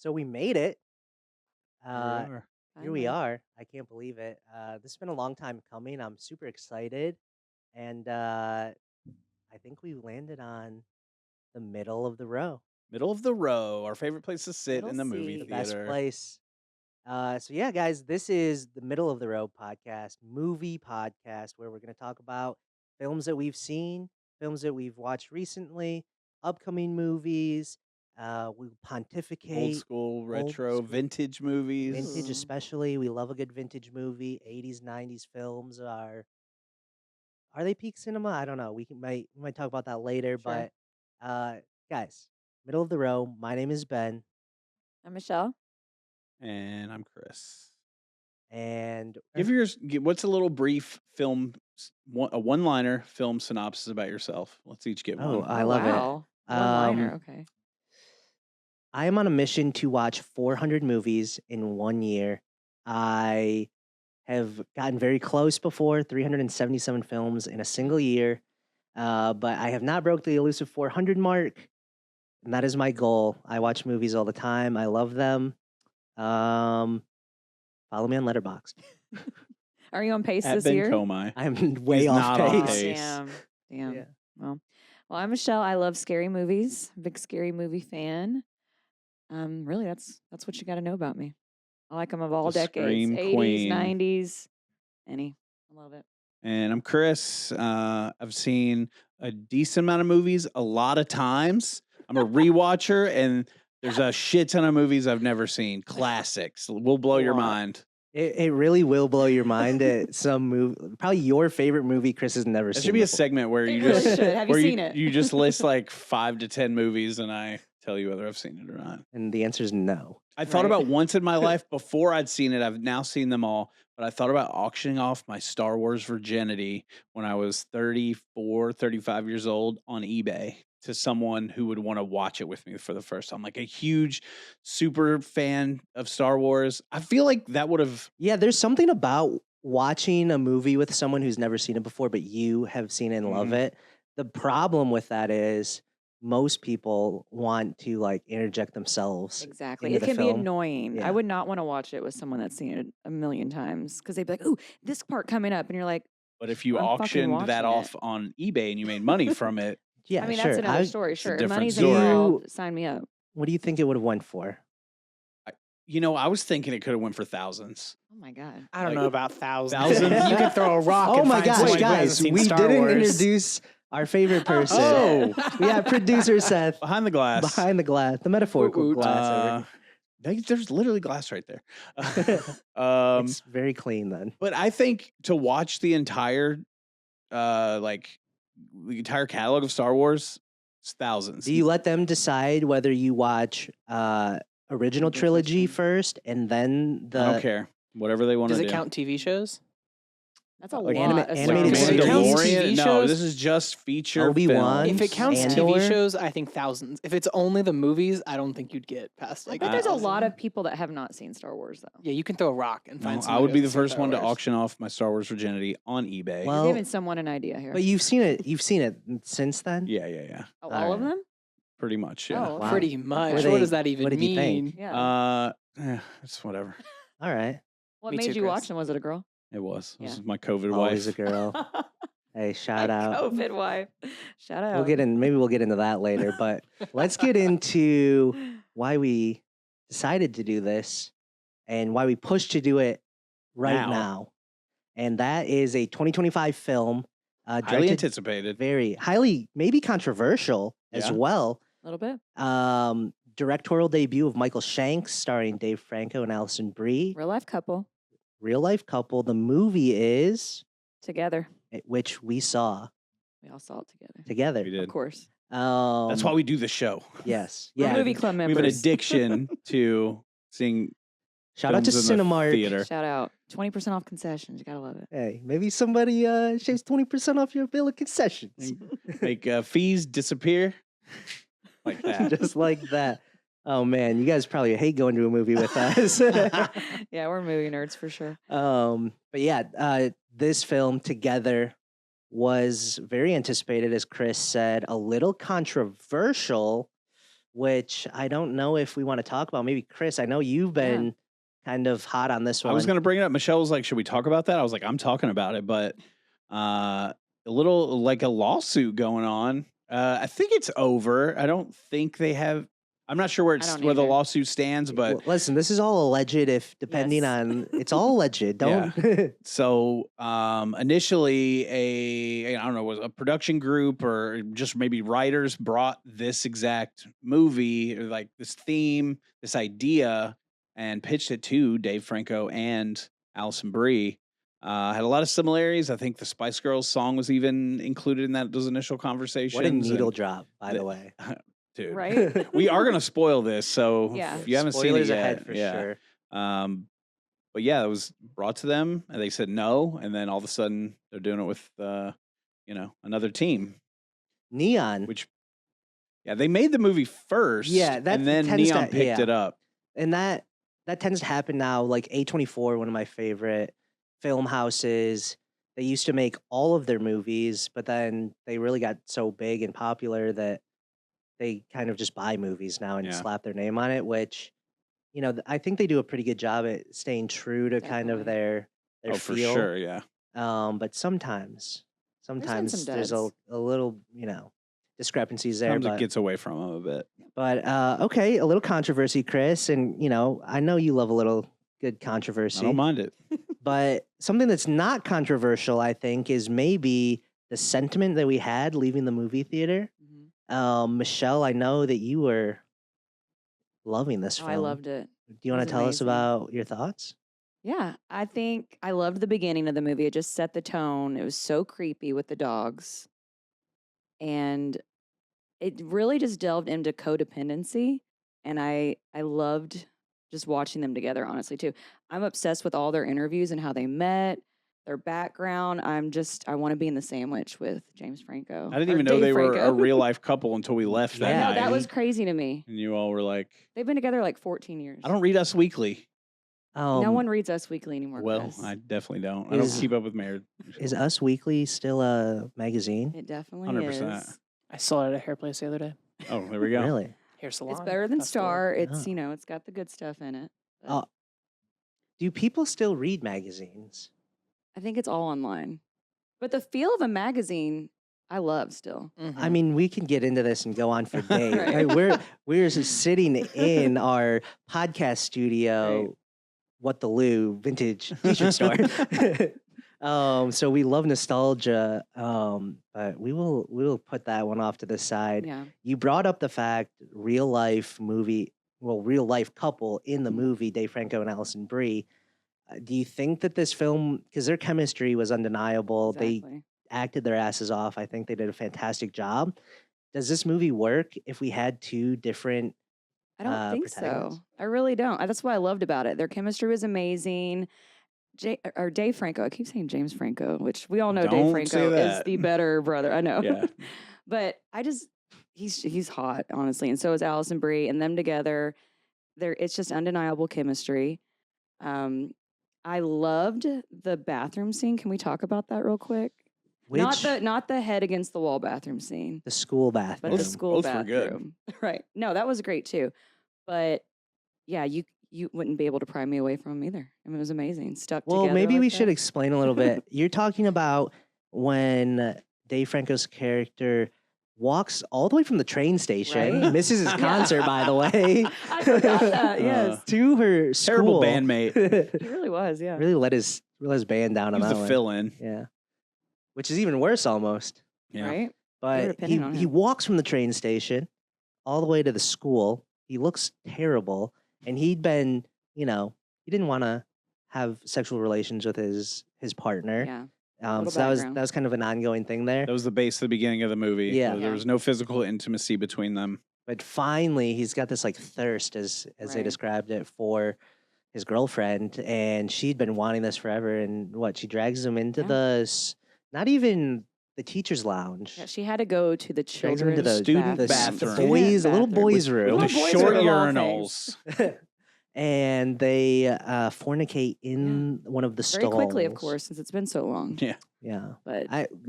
So we made it. Here we Uh, are. here we Finally. are. I can't believe it. This has been a long time coming. I'm super excited, and I think we landed on the middle of the row, Middle of the row, our favorite place to sit Middle in the movie the seat. best theater. place. So yeah, guys, this is the middle of the row podcast, movie podcast, where we're going to talk about films that we've seen, films that we've watched recently, upcoming movies. We Old pontificate, school, old retro, school, vintage movies. vintage, Ooh. especially. We love a good vintage movie. 80s, 90s films are they peak cinema? I don't know. We might talk about that later, Sure. but uh, guys, middle of the row. My name is Ben, I'm Michelle. And I'm Chris. and What's a little brief film, a one-liner film synopsis about yourself? Let's each get oh, one. I Oh, love it. wow. One liner. Okay. I am on a mission to watch 400 movies in 1 year. I have gotten very close before, 377 films in a single year, but I have not broke the elusive 400 mark, and that is my goal. I watch movies all the time. I love them. Um, Follow me on Letterboxd. Are you on pace At this Ben year? Comey. I'm way He's off not on pace. pace. Damn. Yeah. Well, I'm Michelle. I love scary movies. Big scary movie fan. Really, that's what you got to know about me. I like them of all The decades, Scream 80s, Queen. 90s, any. I love it. And I'm Chris. I've seen a decent amount of movies a lot of times. I'm a rewatcher, and there's a shit ton of movies I've never seen. Classics. Will blow your lot. mind. It really will blow your mind at some movie. Probably your favorite movie Chris has never That seen. should be a before. segment where It you really just should. Have you where seen it? You just list like 5 to 10 movies, and I tell you whether I've seen it or not. And the answer is no. I thought Right. about once in my life before I'd seen it. I've now seen them all, but I thought about auctioning off my Star Wars virginity when I was 34, 35 years old on eBay to someone who would want to watch it with me for the first time. Like a huge, super fan of Star Wars. I feel like that would have. Yeah, there's something about watching a movie with someone who's never seen it before, but you have seen it and love Mhm. it. The problem with that is most people want to like interject themselves. Exactly. into It the can be film. annoying. Yeah. I would not want to watch it with someone that's seen it a million times because they'd be like, "Ooh, this part coming up," and you're like, But if you I'm fucking auctioned that watching off on eBay and you made money from it, Yeah, I mean, sure. that's another story. a Sure, different money's story. involved. Sign me up. What do you think it would have went for? I was thinking it could have went for thousands. Oh my god. I don't Like, know about thousands. thousands? You can throw a rock. Oh and my find gosh, someone who hasn't guys, seen we Star didn't Wars. introduce our favorite person. Oh. We have producer Seth Behind the glass. behind the glass, the metaphorical Woot woot. glass. There's literally glass right there. It's very clean then. But I think to watch the entire catalog of Star Wars, it's thousands. Do you let them decide whether you watch original Good trilogy question. first and then the I don't care. Whatever they want to Does do. it count TV shows? That's a Like lot. of animated Star series? Wars. Counts Mandalorian? TV No, shows? this is just feature Obi-Wan? films. If it counts Andor? TV shows, I think thousands. If it's only the movies, I don't think you'd get past I like. bet there's a 1,000. lot of people that have not seen Star Wars though. Yeah, you can throw a rock and No, find. I someone would who be the hasn't seen first Star one to Wars. auction off my Star Wars virginity on eBay. Well, You're giving someone an idea here. but you've seen it. You've seen it since then. yeah. Oh, all of Alright. them? Pretty much, yeah. Oh, Wow. Pretty much. What What, they- does that even what did you mean? think? Yeah. It's whatever. All right. What Me made too, you watch Chris. them? Was it a girl? It was. This Yeah. is my COVID Always wife. a girl. Hey, shout out. COVID wife. Shout out. Maybe we'll get into that later, but let's get into why we decided to do this and why we pushed to do it right now. And that is a 2025 film, Highly directed anticipated. very highly, maybe controversial as Yeah. well. A little bit. Directorial debut of Michael Shanks, starring Dave Franco and Allison Brie. Real life couple Real life couple. The movie is, together. which we saw We all saw it together. together. We did. Of course. That's why we do the show. Yes. We're Yeah. movie club We have an members. addiction to seeing Shout out to films in the Cinemark. theater. Shout out. 20% off concessions. You gotta love it. Hey, maybe somebody shaves 20% off your bill of concessions. Make fees disappear like that. Just like that. Oh man, you guys probably hate going to a movie with us. Yeah, we're movie nerds for sure. But yeah, this film together was very anticipated, as Chris said, a little controversial. which I don't know if we want to talk about. Maybe Chris, I know you've been kind of hot on this one. I was going to bring it up. Michelle was like, should we talk about that? I was like, I'm talking about it, but a little like a lawsuit going on. I think it's over. I don't think they have. I'm not sure where don't where the either. lawsuit stands, but Well, listen, this is all alleged. If depending Yes. on, it's all alleged. Don't. so initially I don't know, was a production group or just maybe writers brought this exact movie, or like this theme, this idea, and pitched it to Dave Franco and Alison Brie. Had a lot of similarities. I think the Spice Girls song was even included in those initial conversations. What a needle and- drop, by the way. Dude. Right? We are gonna spoil this, so Yeah. if you haven't Spoilers seen it yet, ahead for sure. But yeah, it was brought to them, and they said no, and then all of a sudden they're doing it with another team. Neon. Which, yeah, they made the movie first, Yeah, that and then tends to- Neon picked yeah. it up. And that tends to happen now. Like A24, one of my favorite film houses, they used to make all of their movies, but then they really got so big and popular that they kind of just buy movies now and Yeah. slap their name on it, which, I think they do a pretty good job at staying true to kind of Definitely. their Oh, for feel. sure, yeah. But sometimes some there's a duds. little, discrepancies there. Sometimes But it gets away from them a bit. Okay, a little controversy, Chris, and I know you love a little good I controversy. don't mind it. But something that's not controversial, I think, is maybe the sentiment that we had leaving the movie theater. Mhm. Michelle, I know that you were loving this Oh, film. I loved it. Do you It want was to tell us amazing. about your thoughts? Yeah, I think I loved the beginning of the movie. It just set the tone. It was so creepy with the dogs. And it really just delved into codependency. And I loved just watching them together, honestly, too. I'm obsessed with all their interviews and how they met, their background. I want to be in the sandwich with James Franco. I didn't or even know Dave they were Franco. a real life couple until we left that I Yeah. know, night. that was crazy to me. and you all were like, They've been together like 14 years. I don't read Us Weekly. No one reads Us Weekly anymore. Well, Chris. I definitely don't. I don't Is- keep up with married. Is Us Weekly still a magazine? It definitely 100%. is. I saw it at a hair place the other day. Oh, there we go. Really? Hair salon. It's better than across the way. Star. It's Oh. it's got the good stuff in it. But Oh, do people still read magazines? I think it's all online. But the feel of a magazine, I love still. I mean, we can get into this and go on for days. Right. Like, we're just sitting in our podcast studio, Right. What the Lou vintage t-shirt store. So we love nostalgia, but we will put that one off to the side. Yeah. You brought up the fact real life couple in the movie, Dave Franco and Alison Brie. Do you think that this film, because their chemistry was undeniable, they Exactly. acted their asses off. I think they did a fantastic job. Does this movie work if we had two different? I don't think so. protagonists? I really don't. That's what I loved about it. Their chemistry was amazing. Dave Franco. I keep saying James Franco, which we all know Don't Dave say Franco is that. the better brother. I know. Yeah. But he's hot, honestly, and so is Alison Brie, and them together, it's just undeniable chemistry. I loved the bathroom scene. Can we talk about that real quick? Which Not the head against the wall bathroom scene, the school but bathroom. the school both were good. bathroom. Right. No, that was great too. But yeah, you wouldn't be able to pry me away from him either. I mean, it was amazing. Stuck Well, together. maybe like we that. should explain a little bit. You're talking about when Dave Franco's character walks all the way from the train station, Right? misses his Yeah. concert, by the way. I forgot that. Yes. To her school. Terrible bandmate. He really was. Yeah. Really let his band down He on was that the one. fill in. Yeah. Which is even worse almost. Yeah. Right. But depending on he him. walks from the train station all the way to the school. He looks terrible. And he'd been, he didn't want to have sexual relations with his partner. Yeah. So Little that background. was kind of an ongoing thing there. That was the base of the beginning of the movie. Yeah. There Yeah. was no physical intimacy between them. But finally, he's got this like thirst, as they Right. described it, for his girlfriend, and she'd been wanting this forever. And she drags him into Yeah. not even the teacher's lounge. Yeah, she had to go to the Drags him into children's the Student the bathroom. boys, a little bathroom. boys' With room, the Little boys' short room of all urinals. and they fornicate in one of the Very stalls. quickly, of course, since it's been so long. Yeah. Yeah, But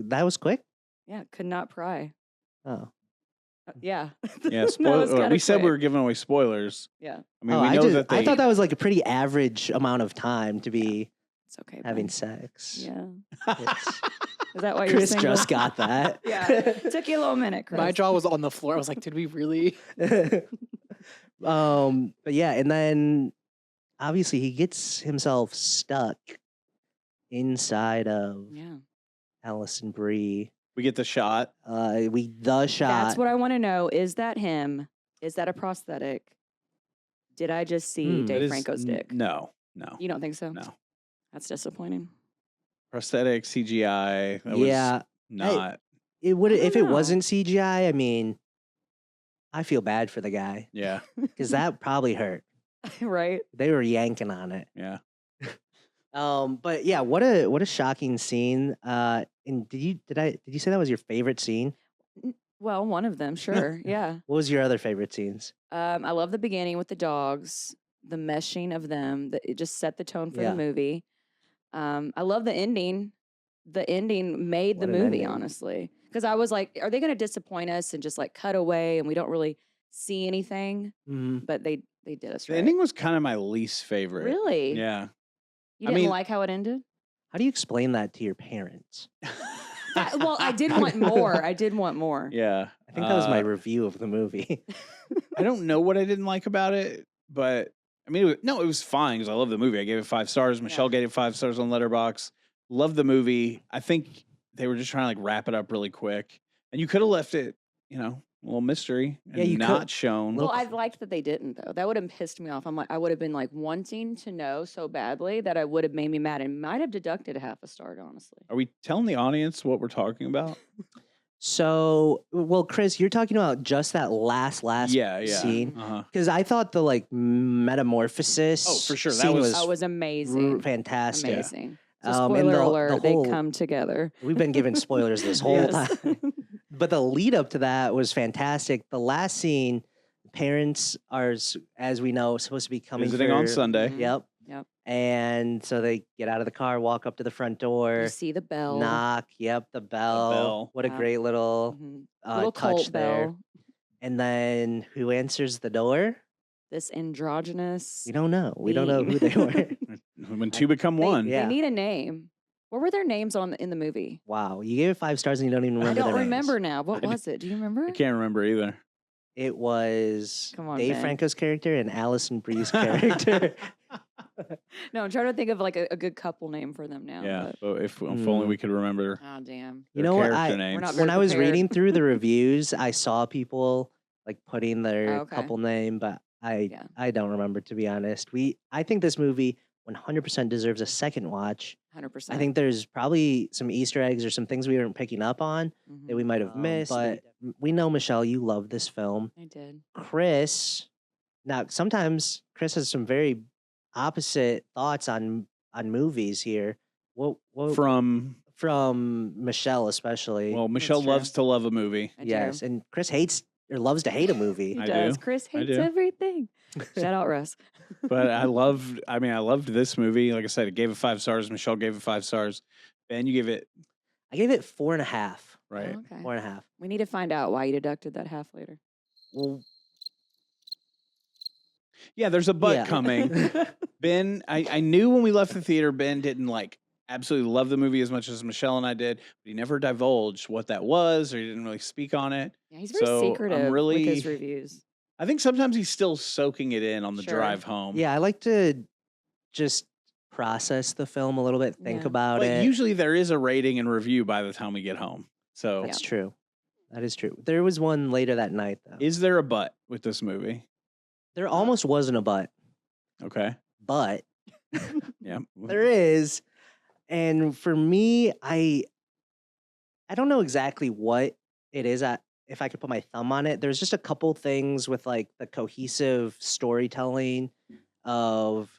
that was quick. yeah, could not pry. Oh, Yeah. Yeah, That was kinda we said we quick. were giving away spoilers. Yeah, I mean, we know that I they. thought that was like a pretty average amount of time to be it's okay. having Ben. sex. Yeah. It's- Is that why you're Chris single? just got that. Yeah. It took you a little minute, Chris. My jaw was on the floor. I was like, did we really? But yeah, and then obviously he gets himself stuck inside of Yeah. Allison Brie. We get the shot. The shot. That's what I want to know. Is that him? Is that a prosthetic? Did I just see It Dave is- Franco's dick? No. You don't think so? No. That's disappointing. Prosthetic CGI. That Yeah, was not. it would I if don't it know. wasn't CGI. I mean, I feel bad for the guy Yeah. because that probably hurt. Right? They were yanking on it. Yeah. But yeah, what a shocking scene. And did you say that was your favorite scene? Well, one of them, sure. Yeah. What was your other favorite scenes? I love the beginning with the dogs, the meshing of them. It just set the tone for Yeah. the movie. I love the ending. The ending made What the an movie, ending. honestly. Because I was like, are they going to disappoint us and just like cut away and we don't really see anything? Mhm. But they did us The right. ending was kind of my least favorite. Really? Yeah. You I didn't mean- like how it ended? How do you explain that to your parents? Well, I did want more. I did want more. Yeah. I think that was my review of the movie. I don't know what I didn't like about it, but I mean, it was fine because I love the movie. I gave it 5 stars. Michelle gave it 5 stars on Letterboxd. Love the movie. I think they were just trying to like wrap it up really quick, and you could have left it, a little mystery and Yeah, you not could. shown. Well, I liked that they didn't though. That would have pissed me off. I would have been like wanting to know so badly that I would have made me mad and might have deducted half a star, honestly. Are we telling the audience what we're talking about? So, well, Chris, you're talking about just that last Yeah. scene Uh-huh. because I thought the like metamorphosis. Oh, for sure. That scene was- That was amazing. fantastic. Amazing. So And spoiler the alert, whole- they come together. We've been given spoilers this whole Yes. time. But the lead up to that was fantastic. The last scene, parents are, as we know, supposed to be coming Visiting on for- Sunday. Mhm. Yep. Yep. And so they get out of the car, walk up to the front You door, see the bell. knock. Yep, the bell. bell. What a Yeah. great little Mhm. Little touch cult there. bell. And then who answers the door? This androgynous. We don't know. We don't know who they being. were. When two become They, one. Yeah. they need a name. What were their names in the movie? Wow, you gave it 5 stars and you don't even remember. I don't their names. remember now. What I was it? Do you remember? I can't remember either. It was Come on, Dave Ben. Franco's character and Allison Brie's character. No, I'm trying to think of like a good couple name for them now. Yeah. but- But if only we could remember Oh damn. You their know what? character I- names. We're not When very I was prepared. reading through the reviews, I saw people like putting their Oh, okay. couple name, but Yeah. I don't remember, to be honest. I think this movie 100% deserves a second watch. 100%. I think there's probably some Easter eggs or some things we weren't picking up on that we might have missed. But we know, Michelle, you love this film. I did. Chris, now sometimes Chris has some very opposite thoughts on movies here. What From from Michelle especially? Michelle true. loves to love a movie. I do. yes, and Chris hates or loves to hate a movie. He I does. do. Chris I hates do. everything. Shout out Russ. But I loved this movie. Like I said, I gave it 5 stars. Michelle gave it 5 stars. Ben, you gave it I gave it 4.5. right. Oh, okay. 4.5. We need to find out why you deducted that half later. Well, Yeah, there's a butt Yeah. coming. Ben, I knew when we left the theater, Ben didn't like absolutely love the movie as much as Michelle and I did, but he never divulged what that was, or he didn't really speak on it. Yeah, he's very So, I'm secretive with really- his reviews. I think sometimes he's still soaking it in on the Sure. drive home. yeah, I like to just process the film a little bit, think Yeah. about But it. usually there is a rating and review by the time we get home. So That's true. That is true. There was one later that night though. is there a butt with this movie? There almost wasn't a but, Okay. but Yeah. there is. And for me, I don't know exactly what it is. If I could put my thumb on it, there's just a couple things with like the cohesive storytelling of,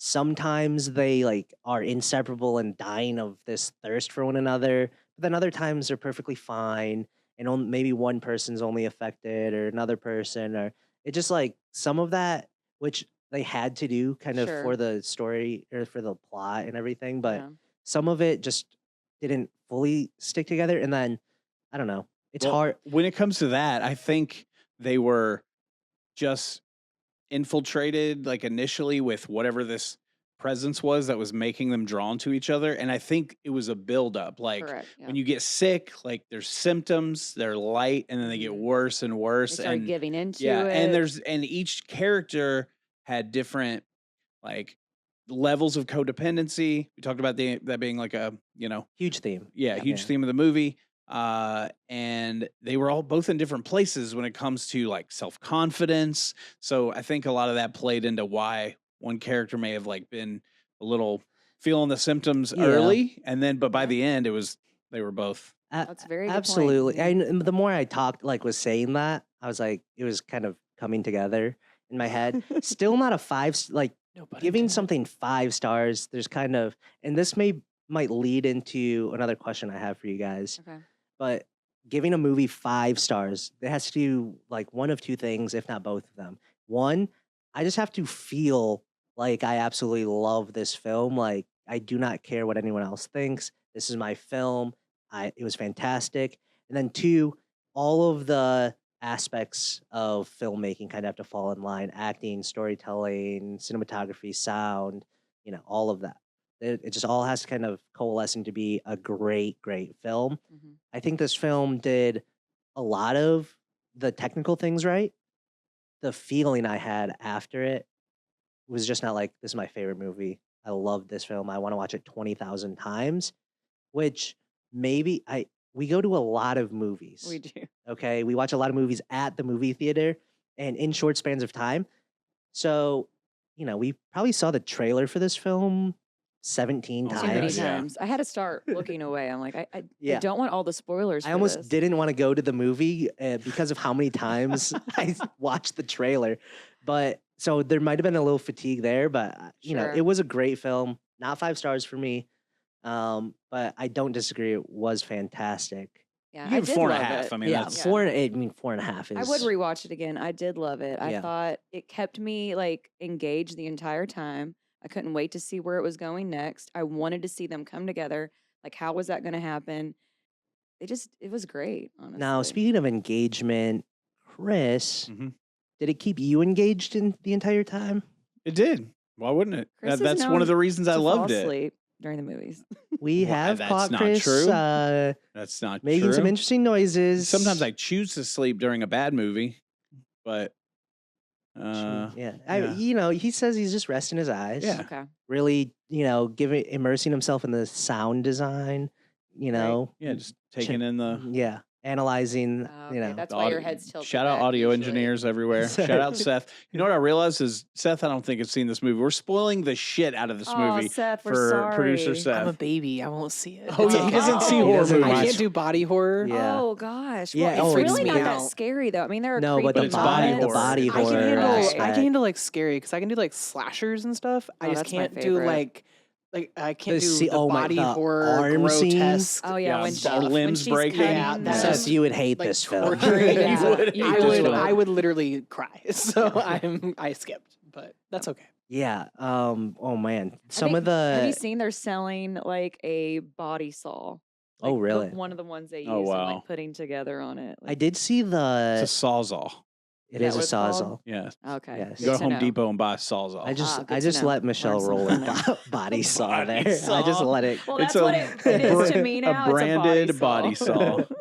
sometimes they like are inseparable and dying of this thirst for one another, but then other times they're perfectly fine and maybe one person's only affected or another person, or it just like some of that, which they had to do kind of Sure. for the story or for the plot and everything, but Yeah. some of it just didn't fully stick together. And then I don't know. It's Well, hard. when it comes to that, I think they were just infiltrated like initially with whatever this presence was that was making them drawn to each other. And I think it was a buildup. Like Correct. Yeah. when you get sick, like there's symptoms, they're light, and then they get Mhm. worse and They worse. started And giving into yeah, and it. and each character had different like levels of codependency. We talked about that being like a, Huge theme. Yep. huge Yeah. theme of the movie. And they were all both in different places when it comes to like self-confidence. So I think a lot of that played into why one character may have like been a little feeling the symptoms Yeah. early, and then but by Yeah. the end they were both. That's a very good point. Absolutely. Yeah. And the more I talked, like was saying that, I was like, it was kind of coming together in my head. Still not a like No pun giving intended. something 5 stars. There's kind of, and this might lead into another question I have for you guys. Okay. But giving a movie 5 stars, it has to do like one of two things, if not both of them. One, I just have to feel like I absolutely love this film. Like I do not care what anyone else thinks. This is my film. It was fantastic. And then two, all of the aspects of filmmaking kind of have to fall in line: acting, storytelling, cinematography, sound, all of that. It just all has to kind of coalesce into be a great, great film. Mhm. I think this film did a lot of the technical things right. The feeling I had after it was just not like, this is my favorite movie. I love this film. I want to watch it 20,000 times, which maybe we go to a lot of movies. We do. Okay. We watch a lot of movies at the movie theater and in short spans of time. So, we probably saw the trailer for this film 17 Oh, Too many times. yeah. times. I had to start looking away. I'm like, I Yeah. don't want all the spoilers. I for almost this. didn't want to go to the movie because of how many times I watched the trailer. But so there might have been a little fatigue there, but Sure. it was a great film. Not 5 stars for me. But I don't disagree. It was fantastic. Yeah, You I give did 4.5. love it. I mean, Yeah, that's 4.5 is. I would rewatch it again. I did love it. I Yeah. thought it kept me like engaged the entire time. I couldn't wait to see where it was going next. I wanted to see them come together. Like, how was that going to happen? It was great, honestly. Now, speaking of engagement, Chris, Mhm. did it keep you engaged in the entire time? It did. Why wouldn't it? Chris is That's one known of the reasons I to fall loved it. asleep during the movies. We Well, have that's caught not Chris true. That's not making true. some interesting noises. Sometimes I choose to sleep during a bad movie, but yeah. He says he's just resting his eyes. Yeah. Okay. Really, immersing himself in the sound design, Right. yeah, just taking in the yeah, analyzing, Oh, okay. That's the why your audio- head's tilted. Shout out back audio usually. engineers everywhere. Shout out Seth. You know what I realized is Seth, I don't think has seen this movie. We're spoiling the shit out of this Oh, movie Seth, we're for sorry. producer I'm a Seth. baby. I won't see it. Oh, It's yeah, he okay. doesn't see Oh. horror doesn't movies. I can't do body horror. Yeah. Oh gosh. Yeah, Well, oh, it's it really freaks not me that out. scary though. I mean, there are No, creepy but the it's body moments. horror. body I can horror handle. aspect. I can handle like scary because I can do like slashers and stuff. I Oh, just that's my can't do favorite. like I can't The do se- the oh my- body the horror arm scene? grotesque. Oh yeah, when stuff. when limbs she's breaking. cutting Yeah, them. that's Seth, just, you would hate like this film. torturing. Yeah, You would. you You I just would. would. I would literally cry. So I skipped, but that's okay. Yeah. Oh man. Some I of think- Have you the. seen they're selling like a body saw? Oh, Like, really? One of the ones they use Oh, and wow. like putting together on it. I did see It's a sawzall. It Is is that a what it's called? sawzall. Yeah. Okay. Yes. You go to good Home know. Depot and buy a sawzall. I just good to know. let Michelle Learn roll a something body saw Body there. I saw. just let it. Well, It's that's what it is to me now. A branded it's a body saw. body saw.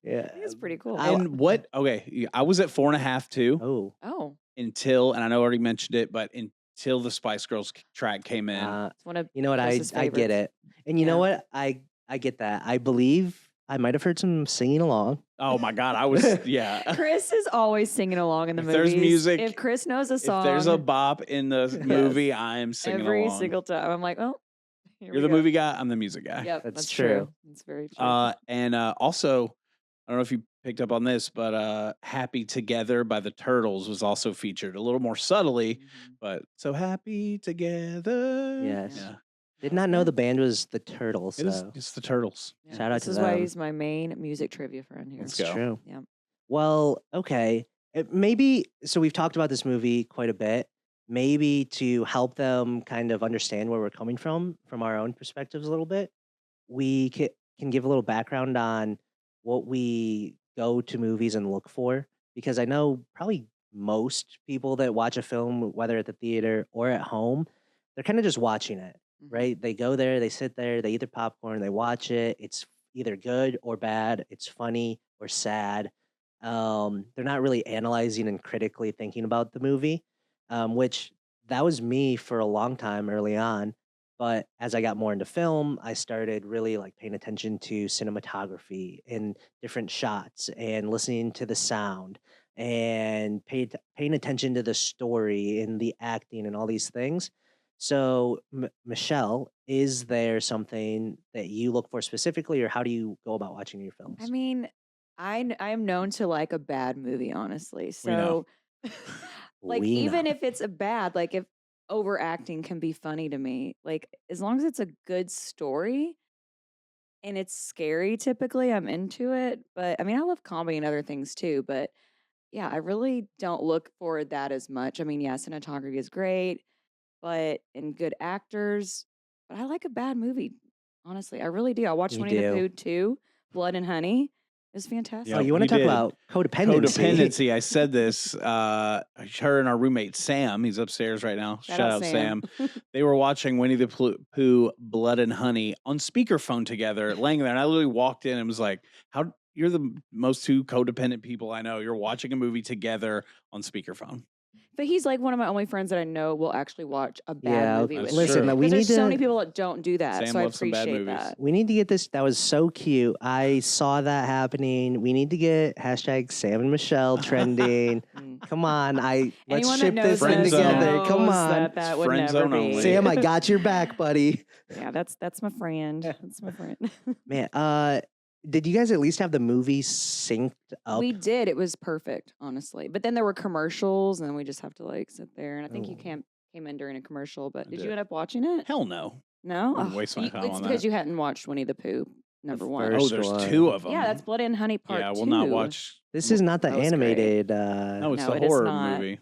Yeah. I think it's pretty cool. And what? Okay, I was at 4.5 too Oh. Oh, until, and I know I already mentioned it, but until the Spice Girls track came in. it's one of You know what? Chris's I get favorites. it. And you know Yeah. what? I get that. I believe I might have heard some singing along. Oh my God, I was yeah. Chris is always singing along in the If movies. there's music- if Chris knows a If song, there's a bop in the movie, I am singing every along. single time, I'm like, oh, here You're we the go. movie guy. I'm the music guy. Yep, That's that's true. true. That's very true. And also, I don't know if you picked up on this, but "Happy Together" by the Turtles was also featured a little more subtly, Mhm. but so happy together. Yes. Yeah. Did not know the band was the Turtles. It is. So It's the Turtles. Yeah, Shout out this to is why them. he's my main music trivia friend here. Let's it's go. true. Yeah. Well, okay. Maybe so. We've talked about this movie quite a bit. Maybe to help them kind of understand where we're coming from our own perspectives a little bit, we can give a little background on what we go to movies and look for, because I know probably most people that watch a film, whether at the theater or at home, they're kind of just watching it, Mhm. right? They go there, they sit there, they eat their popcorn, they watch it. It's either good or bad, it's funny or sad. They're not really analyzing and critically thinking about the movie, which that was me for a long time early on. But as I got more into film, I started really like paying attention to cinematography and different shots and listening to the sound and paying attention to the story and the acting and all these things. So, Michelle, is there something that you look for specifically, or how do you go about watching your I films? mean, I am known to like a bad movie, honestly. We know. So, like, We know. even if it's a bad, like, if overacting can be funny to me, like, as long as it's a good story and it's scary, typically I'm into it. But I mean, I love comedy and other things too. But yeah, I really don't look for that as much. I mean, yeah, cinematography is great, but and good actors. But I like a bad movie, honestly. I really do. I watched You Winnie the do. Pooh 2, Blood and Honey. It was Oh, fantastic. Yep, you want to you talk did. about codependency? Codependency. I said this. Her and our roommate Sam, he's upstairs right now. Shout Shout out out Sam. Sam. They were watching Winnie the Pooh, Blood and Honey on speakerphone together, laying there. And I literally walked in and was like, "How you're the most two codependent people I know. You're watching a movie together on speakerphone." But he's like one of my only friends that I know will actually watch a bad Yeah, movie That's with me. listen, true. we Because need there's so many to people that don't do that. Sam So I loves some bad appreciate movies. that. we need to get this. That was so cute. I saw that happening. We need to get hashtag Sam and Michelle trending. Mm. Come on, let's Anyone that ship this knows Friend in us zone. together. Come knows on, that that It's would friend never zone only. be. Sam, I got your back, buddy. Yeah, that's my friend. That's my friend. Man, did you guys at least have the movie synced up? We did. It was perfect, honestly. But then there were commercials, and we just have to like sit there. And I think you Oh. came in during a commercial. But I did you did. end up watching it? Hell no. No. Wouldn't Oh, waste my time it's on because that. you hadn't watched Winnie the Pooh number one. first Oh, there's one. two of them. Yeah, that's Blood and Honey Part Yeah, I 2. will not watch. This is not the That was great. animated. No, it's No, the it is horror not. movie.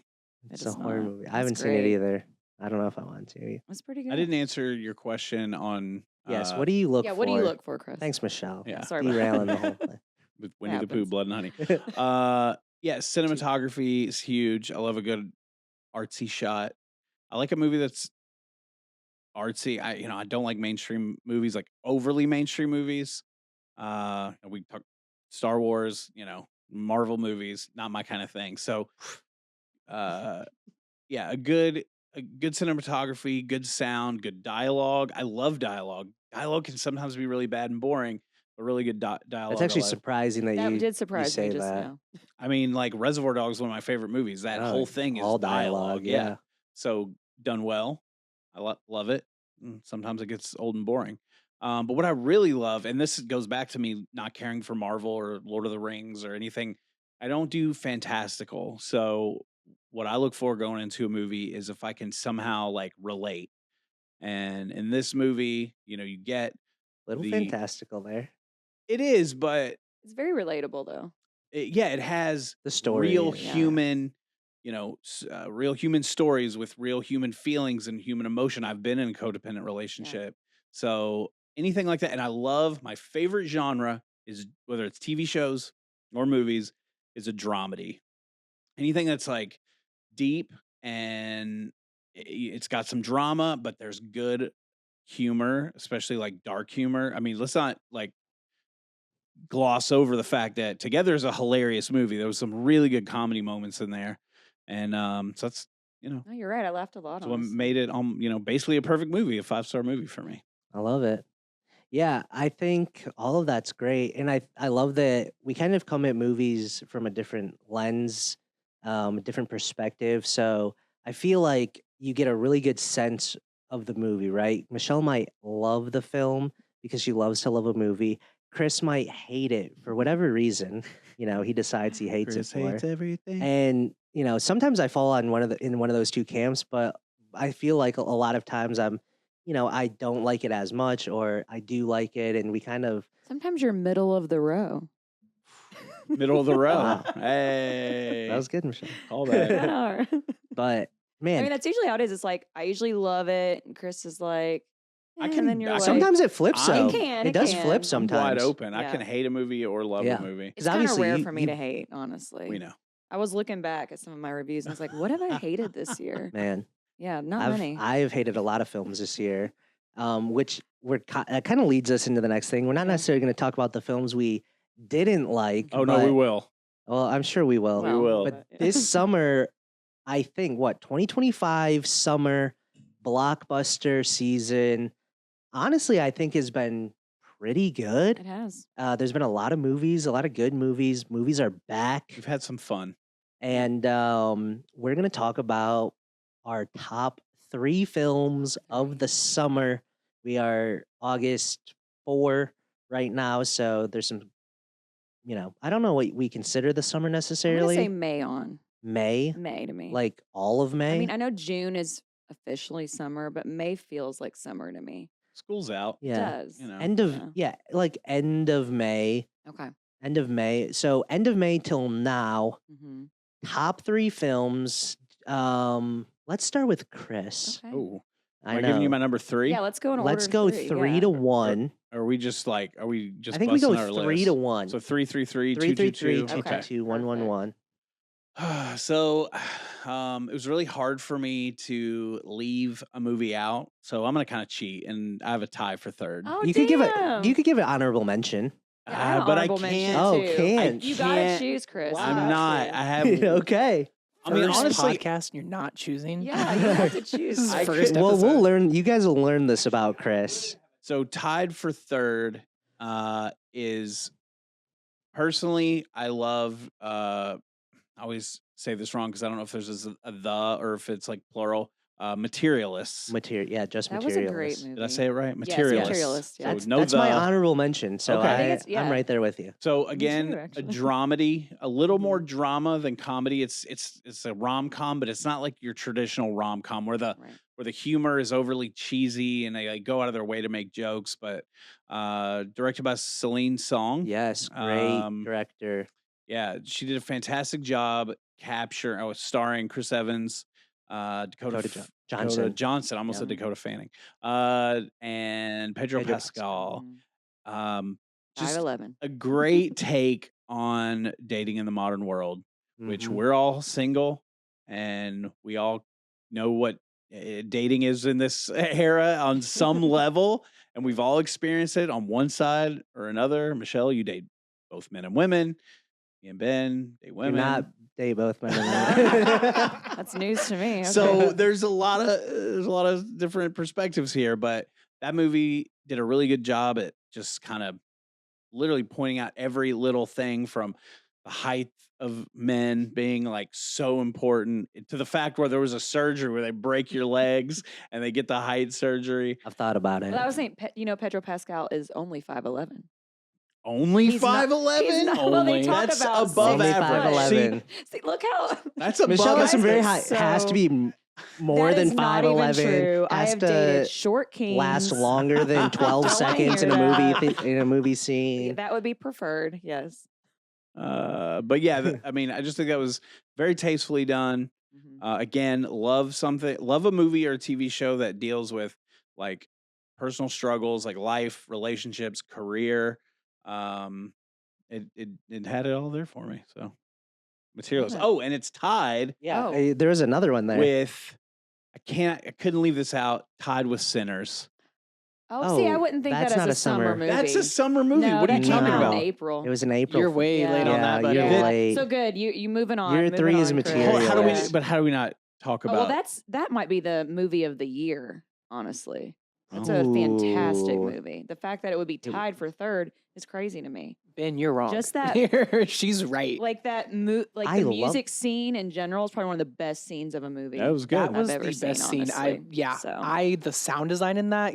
It's It a is horror not. movie. I It's haven't seen it great. either. I don't know if I want to. It's pretty good. I didn't answer your question on Yes. What do you look Yeah, for? what do you look for, Chris? Thanks, Michelle. Yeah. Sorry about Derailing the that. whole thing. with Winnie the Pooh, happens. Blood and Honey. Yeah, cinematography is huge. I love a good artsy shot. I like a movie that's artsy. I don't like mainstream movies, like overly mainstream movies. We talk Star Wars, Marvel movies, not my kind of thing. So, yeah, a good cinematography, good sound, good dialogue. I love dialogue. Dialogue can sometimes be really bad and boring, but really good dialogue. That's I actually love. surprising that That you did surprise me say just that. now. I mean, like Reservoir Dogs is one of my favorite movies. That Oh, whole thing is all dialogue. dialogue, yeah. So done well. I love it. Sometimes it gets old and boring. But what I really love, and this goes back to me not caring for Marvel or Lord of the Rings or anything, I don't do fantastical. So what I look for going into a movie is if I can somehow like relate. And in this movie, you get Little the fantastical there. it is, but It's very relatable, though. it has The story real is- Yeah. human, real human stories with real human feelings and human emotion. I've been in a codependent relationship, so anything like that. And I love my favorite genre is whether it's TV shows or movies is a dramedy. Anything that's like deep and it's got some drama, but there's good humor, especially like dark humor. I mean, let's not like gloss over the fact that Together is a hilarious movie. There was some really good comedy moments in there, and so that's No, you're right. I laughed a lot. so what Honestly. made it basically a perfect movie, a 5-star movie for me. I love it. Yeah, I think all of that's great, and I love that we kind of come at movies from a different lens, a different perspective. So I feel like you get a really good sense of the movie, right? Michelle might love the film because she loves to love a movie. Chris might hate it for whatever reason. He decides he hates it for. everything. And sometimes I fall on in one of those two camps, but I feel like a lot of times I don't like it as much, or I do like it, and we kind of Sometimes you're middle of the row. Middle of the row. Wow. Hey, that was good, Michelle. call You back. are. But I man, mean, that's usually how it is. It's like I usually love it, and Chris is like, I and then you're like, Sometimes it flips. I So can, it it does can. flip I'm sometimes. I'm wide open. I Yeah. can hate a movie or love Yeah. a movie. It's kind of obviously rare you- for me you- to hate, honestly. We know. I was looking back at some of my reviews and I was like, what have I hated this year? Man, Yeah, not many. I've hated a lot of films this year, which kind of leads us into the next thing. We're not Okay. necessarily going to talk about the films we didn't like. Oh no, we but- will. Well, I'm sure we will. We will. But this summer, I think 2025 summer blockbuster season, honestly, I think has been pretty good. It has. There's been a lot of movies, a lot of good movies. Movies are back. We've had some fun. And we're going to talk about our top 3 films of the summer. We are August 4 right now, so there's some, I don't know what we consider the summer I'm going to necessarily. say May on. May, May to me. like all of May. I mean, I know June is officially summer, but May feels like summer to me. School's out. It yeah, does. You know. end of like end of May. Okay. End of May. So end of May till now. Mm-hmm. Top 3 films. Let's start with Kris. Okay. Oh, I am I know. giving you my number 3? Yeah, let's go in order. Let's go 3, 3 yeah. to 1. Are we just I think we go busting our 3 list? to 1. So 3, 3, 3, 3 2, 2, 3 3 2. 2 Okay. 2 1 1 1. So it was really hard for me to leave a movie out. So I'm going to kind of cheat, and I have a tie for third. Oh, You could give it honorable mention. Yeah, I have but I honorable mention, can't. Oh, too. can't. You gotta can't. choose, Chris. You I'm got not. to. I have. Okay. I mean, First honestly, podcast, and you're not choosing. Yeah, you have to choose. This is I first could- Well, we'll episode. learn. You guys will learn this about Kris. so tied for third is personally, I love. I always say this wrong because I don't know if there's a the or if it's like plural. Materialists. Just That was a great Materialist. movie. Did I say it right? Yes, Materialists. Materialist, yeah. So That's my honorable mention. So Okay. I think it's- I'm yeah. right there with you. So too, again, a actually. dramedy, a little more Mhm. drama than comedy. It's a rom com, but it's not like your traditional rom com where the humor is overly cheesy and they like go out of their way to make jokes. But directed by Celine Song. Yes, great Um, director. Yeah, she did a fantastic job starring Chris Evans, Dakota Johnson. Johnson. I almost said Yeah. Dakota Fanning, and Pedro Pedro Pascal. Mhm. Just 5'11". a great take on dating in the modern world, which Mhm. we're all single and we all know what dating is in this era on some level, and we've all experienced it on one side or another. Michelle, you date both men and women. Me and Ben date Do women. not date both men and women. That's news to me. So Okay. there's a lot of different perspectives here, but that movie did a really good job at just kind of literally pointing out every little thing from the height of men being like so important to the fact where there was a surgery where they break your legs and they get the height surgery. I've thought about it. Well, I was saying, Pedro Pascal is only 5'11". Only He's not- 5'11"? he's not- well, they talk That's about above Only 6 average. 5'11". See, look how That's above Michelle has some very average. high. Has to So- be more that than is not even 5'11". true. I Has have to dated short kings. last longer than 12 Don't wanna seconds in hear a that. movie in a movie scene. That would be preferred. Yes. But yeah, I mean, I just think that was very tastefully done. Mhm. Again, love a movie or a TV show that deals with like personal struggles, like life, relationships, career. It had it all there for me. So materials. it. Oh, and it's tied Yeah, Oh. there was another one there. with I couldn't leave this out. Tied with Sinners. Oh, see, I Oh, wouldn't think that's that not as a a summer summer. movie. That's a summer movie. No, What are that you came talking out about? in April. It was in April. You're way Yeah. late on Yeah, that, buddy. you're late. So good. You moving on. Your moving 3 is on, Chris. Material. How do we? Yeah. But how do we not talk Oh, about? well, that might be the movie of the year. Honestly, that's a fantastic Ooh. movie. The fact that it would be tied for third is crazy to me. Ben, you're wrong. Just that- She's right. Like that, I the love- music scene in general is probably one of the best scenes of a movie. That was good. That I've was ever the seen, best scene. honestly. So. The sound design in that.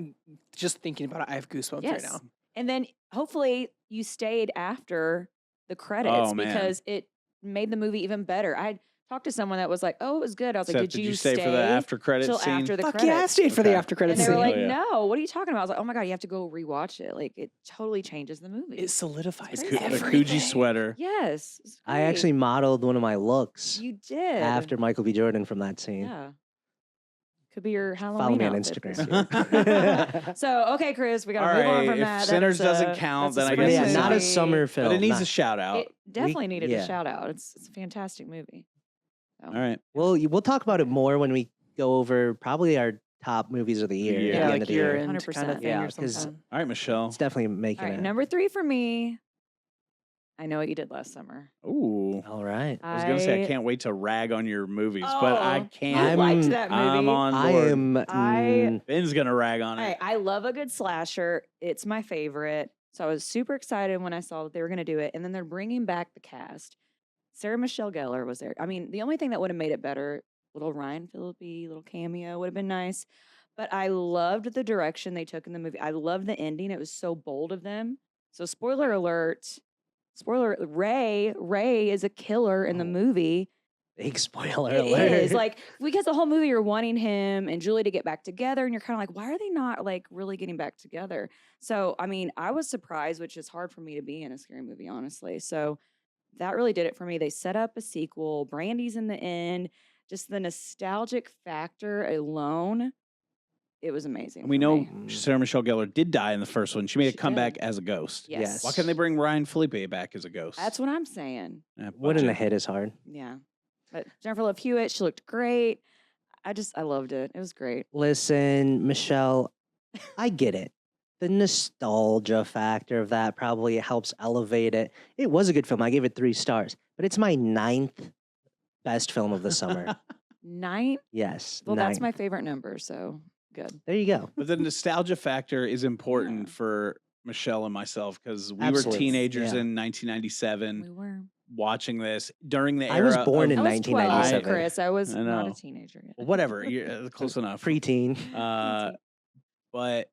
Just thinking about it, I have goosebumps right Yes. now. And then hopefully you stayed after the credits Oh, man. because it made the movie even better. I talked to someone that was like, "Oh, it was good." I was like, Seth, "Did you stay for the after credit till scene? after the Fuck credits?" yeah, I stayed for the Okay. after And credits they were scene. like, yeah. "No, what are you talking about?" I was like, "Oh my god, you have to go rewatch it. Like it totally changes the movie." It solidifies The The everything. Coogee sweater. Yes, it's I great. actually modeled one of my looks you did after Michael B. Jordan from that scene. Yeah, Could be your Follow Halloween me on outfit this Instagram. year. So, okay, Chris, we got All to move on right, from if that. Sinners That's, doesn't count, that's a then I spring guess yeah, it's not a movie. summer film. but it needs a not- shout out. It definitely needed yeah. a shout out. It's a fantastic movie. So, All right. We'll talk about it more when we go over probably our top movies of the year. Yeah, at the Yeah, end like of the year year. end kind 100%. of thing Yeah, or 'cause something. All right, Michelle. It's definitely making all right, it. number 3 for me. I Know What You Did Last Summer. Ooh. All right. I was gonna say I can't wait to rag on your movies, but I Oh, can't. I liked that movie. I'm on I board. am. Ben's gonna rag on Hey, it. I love a good slasher. It's my favorite. So I was super excited when I saw that they were going to do it. And then they're bringing back the cast. Sarah Michelle Gellar was there. I mean, the only thing that would have made it better, little Ryan Phillippe, little cameo, would have been nice. But I loved the direction they took in the movie. I loved the ending. It was so bold of them. So spoiler alert. Ray is a killer in the Oh. movie. Big spoiler It alert. is like because the whole movie you're wanting him and Julie to get back together, and you're kind of like, why are they not like really getting back together? So I mean, I was surprised, which is hard for me to be in a scary movie, honestly. So that really did it for me. They set up a sequel. Brandy's in the end. Just the nostalgic factor alone, it was amazing. And we for know me. Sarah Michelle Gellar did die in the first one. She made She a comeback did. as a ghost. Yes. Why can't they bring Ryan Phillippe back as a ghost? That's what I'm saying. Wouldn't the budget. hit is hard. Yeah. But Jennifer Love Hewitt, she looked great. I loved it. It was great. Listen, Michelle, I get it. The nostalgia factor of that probably helps elevate it. It was a good film. I gave it 3 stars, but it's my 9th best film of the summer. 9. Yes. Well, that's 9th. my favorite number. So good. There you go. But the nostalgia factor is important Yeah. for Michelle and myself because we Absolutely. were teenagers Yeah. in 1997 We were. watching this during the era. I was born of, in I was 12, 1997. Chris. I was I not know. a teenager yet. Well, whatever. You're close enough. Preteen. But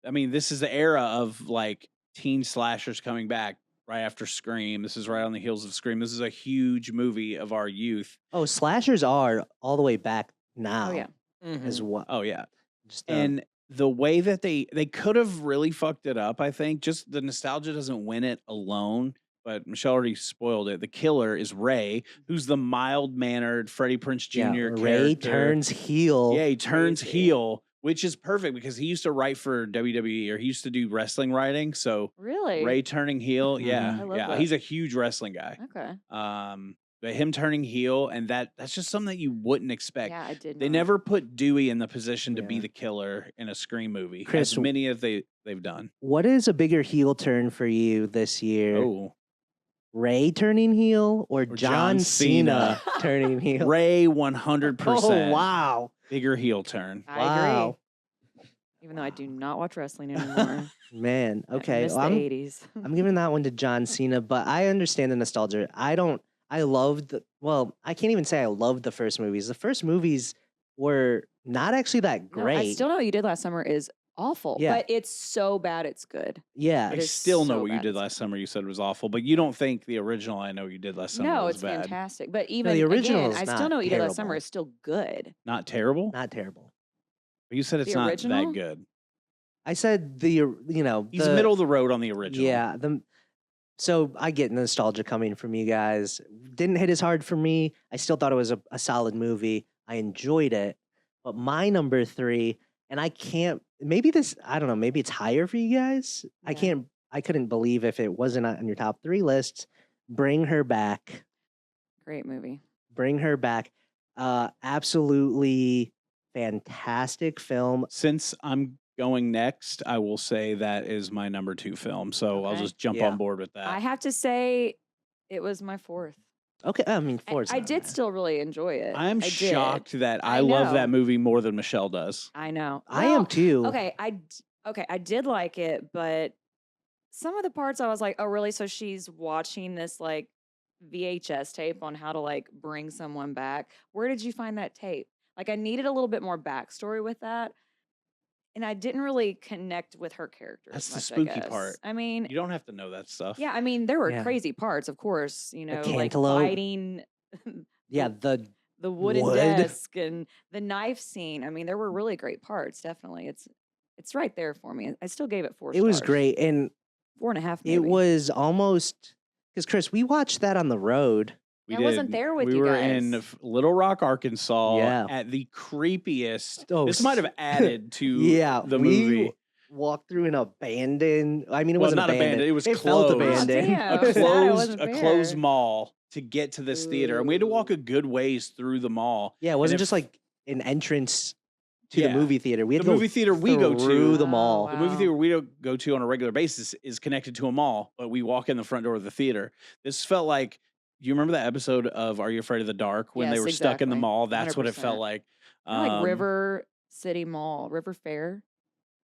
I mean, this is the era of like teen slashers coming back right after Scream. This is right on the heels of Scream. This is a huge movie of our youth. Oh, slashers are all the way back now. Oh, yeah. As well. Oh yeah. Just, And the way that they could have really fucked it up, I think. Just the nostalgia doesn't win it alone. But Michelle already spoiled it. The killer is Ray, who's the mild-mannered Freddie Prinze Jr. yeah, Ray character. turns heel. Yeah, he turns Crazy. heel, which is perfect because he used to write for WWE or he used to do wrestling writing. So Really? Ray turning heel, yeah, Mhm. I love yeah, that. he's a huge wrestling guy. Okay. But him turning heel and that's just something that you wouldn't expect. Yeah, I did. They not. never put Dewey in the position to be Yeah. the killer in a Scream movie. Chris, as many as they've done. What is a bigger heel turn for you this year? Oh, Ray turning heel or John John Cena turning heel? Ray 100%. Oh, wow. Bigger heel turn. I Wow. agree. Even though I do not watch wrestling anymore. Man, I okay. miss well, the I'm, 80s. I'm giving that one to John Cena, but I understand the nostalgia. I can't even say I loved the first movies. The first movies were not actually that No, great. I still know what you did last summer is awful. Yeah. But it's so bad it's good. yeah. I It is still know so what you bad. did last summer. You said was awful, but you don't think the original I Know What You Did Last Summer No, was it's bad. fantastic. But even the original again, is I still not know what you did last summer terrible. is still good. Not terrible? Not terrible. But you said it's The not original? that good. I said He's middle of the road on the original. Yeah. So I get nostalgia coming from you guys. Didn't hit as hard for me. I still thought it was a solid movie. I enjoyed it. But my number 3, and I can't, maybe I don't know, maybe it's higher for you guys. Yeah. I couldn't believe if it wasn't on your top 3 lists. Bring Her Back. Great movie. Bring Her Back. Absolutely fantastic film. Since I'm going next, I will say that is my number 2 film. So I'll Okay. just jump Yeah. on board with that. I have to say it was my 4th. Okay, I mean, four's I not did bad. still really enjoy it. I'm I did. shocked that I I love that know. movie more than Michelle does. I know. I am Well, too. Okay, I did like it, but some of the parts I was like, oh really? So she's watching this like VHS tape on how to like bring someone back. Where did you find that tape? Like I needed a little bit more backstory with that. And I didn't really connect with her character. That's as the much, I spooky guess. part. I mean, You don't have to know that stuff. yeah, I mean, there were Yeah. crazy parts, of course, you know, like cantaloupe. fighting Yeah, the wooden Wood. desk and the knife scene. I mean, there were really great parts. Definitely, it's right there for me. I still gave it 4 it was stars. great. And 4.5. it Maybe. was almost, because Chris, we watched that on the road We I wasn't did. there with we you were guys. in Little Rock, Arkansas Yeah. at the creepiest. Oh, This might have added to Yeah, the we movie. walked through an abandoned. I mean, it Well, wasn't not abandoned, it was felt closed. Oh, abandoned. damn. A Sad I wasn't closed there. mall to get to this theater, and we had to walk Ooh. a good ways through the mall. Yeah, it And wasn't just like an entrance to Yeah. the movie theater. We had The to go movie theater we go to- through the Oh, mall. the movie wow. theater we don't go to on a regular basis is connected to a mall, but we walk in the front door of the theater. This felt like, you remember that episode of Are You Afraid of the Dark when they Yes, were stuck in the exactly. mall? That's what it 100%. felt like. Like River City Mall, River Fair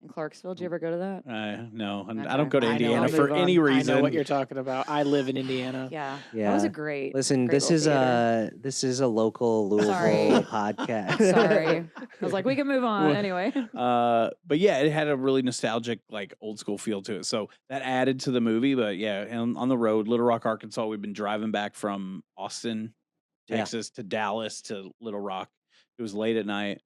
in Clarksville. Did you ever go to that? No, I Okay. don't go to I know, Indiana I'll for move on. any reason. I know what you're talking about. I live in Indiana. Yeah. Yeah. That was a great. Listen, great this little is theater. this is a local Louisville Sorry. podcast. Sorry. I was like, we can move on Well, anyway. But yeah, it had a really nostalgic, like old school feel to it. So that added to the movie. But yeah, on the road, Little Rock, Arkansas, we've been driving back from Austin, Yeah. Texas to Dallas to Little Rock. It was late at night.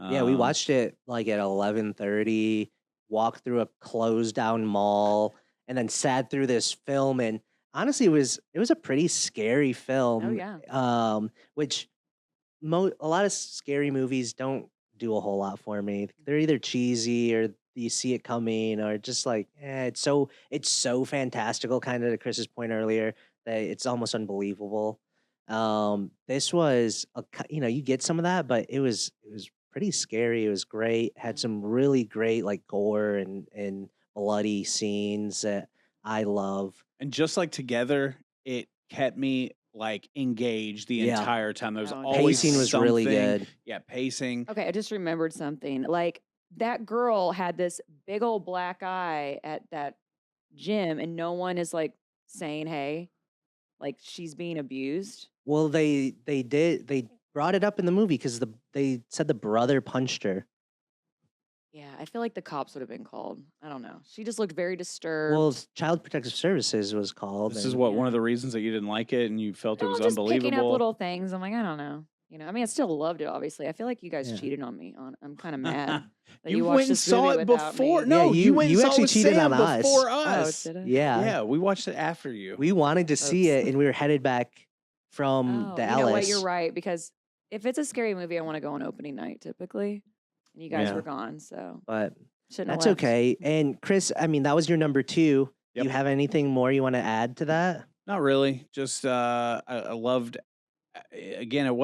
Yeah, we watched it like at 11:30, walked through a closed down mall, and then sat through this film. And honestly, it was a pretty scary film. Oh, yeah. Which a lot of scary movies don't do a whole lot for me. They're either cheesy or you see it coming, or just like, it's so fantastical, kind of to Chris's point earlier, that it's almost unbelievable. This was you get some of that, but it was pretty scary. It was great. Had some really great like gore and bloody scenes that I love. And just like Together, it kept me like engaged the Yeah. entire time. There was Oh, always Pacing was really something. good. Yeah, pacing. Okay, I just remembered something. Like that girl had this big old black eye at that gym, and no one is like saying, "Hey," like she's being abused. Well, they brought it up in the movie because they said the brother punched her. Yeah, I feel like the cops would have been called. I don't know. She just looked very disturbed. Well, Child Protective Services was called. This is and- what one Yeah. of the reasons that you didn't like it and you felt it No, was just picking up unbelievable. little things. I'm like, I don't know. I mean, I still loved it. Obviously, I feel like you guys Yeah. cheated on me. I'm kind of mad that You you went watched and this saw movie it without before. me. No, Yeah, you went and you saw it actually with cheated Sam on us. before Oh, us. did I? Yeah. Yeah, we watched it after you. We wanted to see Oops. it, and we were headed back from Oh, you know Dallas. what? You're right, because if it's a scary movie, I want to go on opening night typically, and you guys Yeah. were gone, so But shouldn't have that's left. okay. And Chris, I mean, that was your number 2. Yep. You have anything more you want to add to that? Not really. Just I loved. Again, it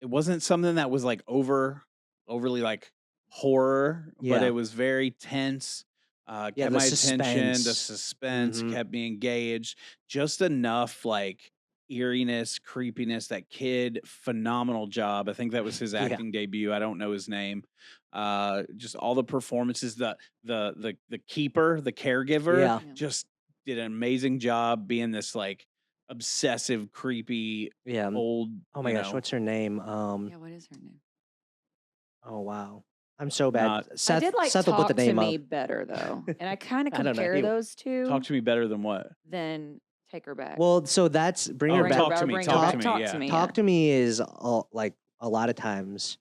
wasn't something that was like overly like horror, but Yeah. it was very tense. Kept the my attention. The suspense. suspense Mhm. kept me engaged. Just enough like eeriness, creepiness. That kid, phenomenal job. I think that was his Yeah. acting debut. I don't know his name. Just all the performances. The keeper, the caregiver, Yeah. Yeah. just did an amazing job being this like obsessive, creepy Yeah. old. Oh my gosh, what's her name? Yeah, what is her name? Oh wow, I'm so bad. Not- Seth, I did like Seth will Talk put the to name Me up. better though, and I kind of I don't know. compare He- those two. Talk to me better than what? Then Take Her Back. Well, so that's bring Oh, her Bring back. Her Talk to Back- Me, Bring Her talk Back, to Me, Talk yeah. to Me. Talk to Me is like a lot of times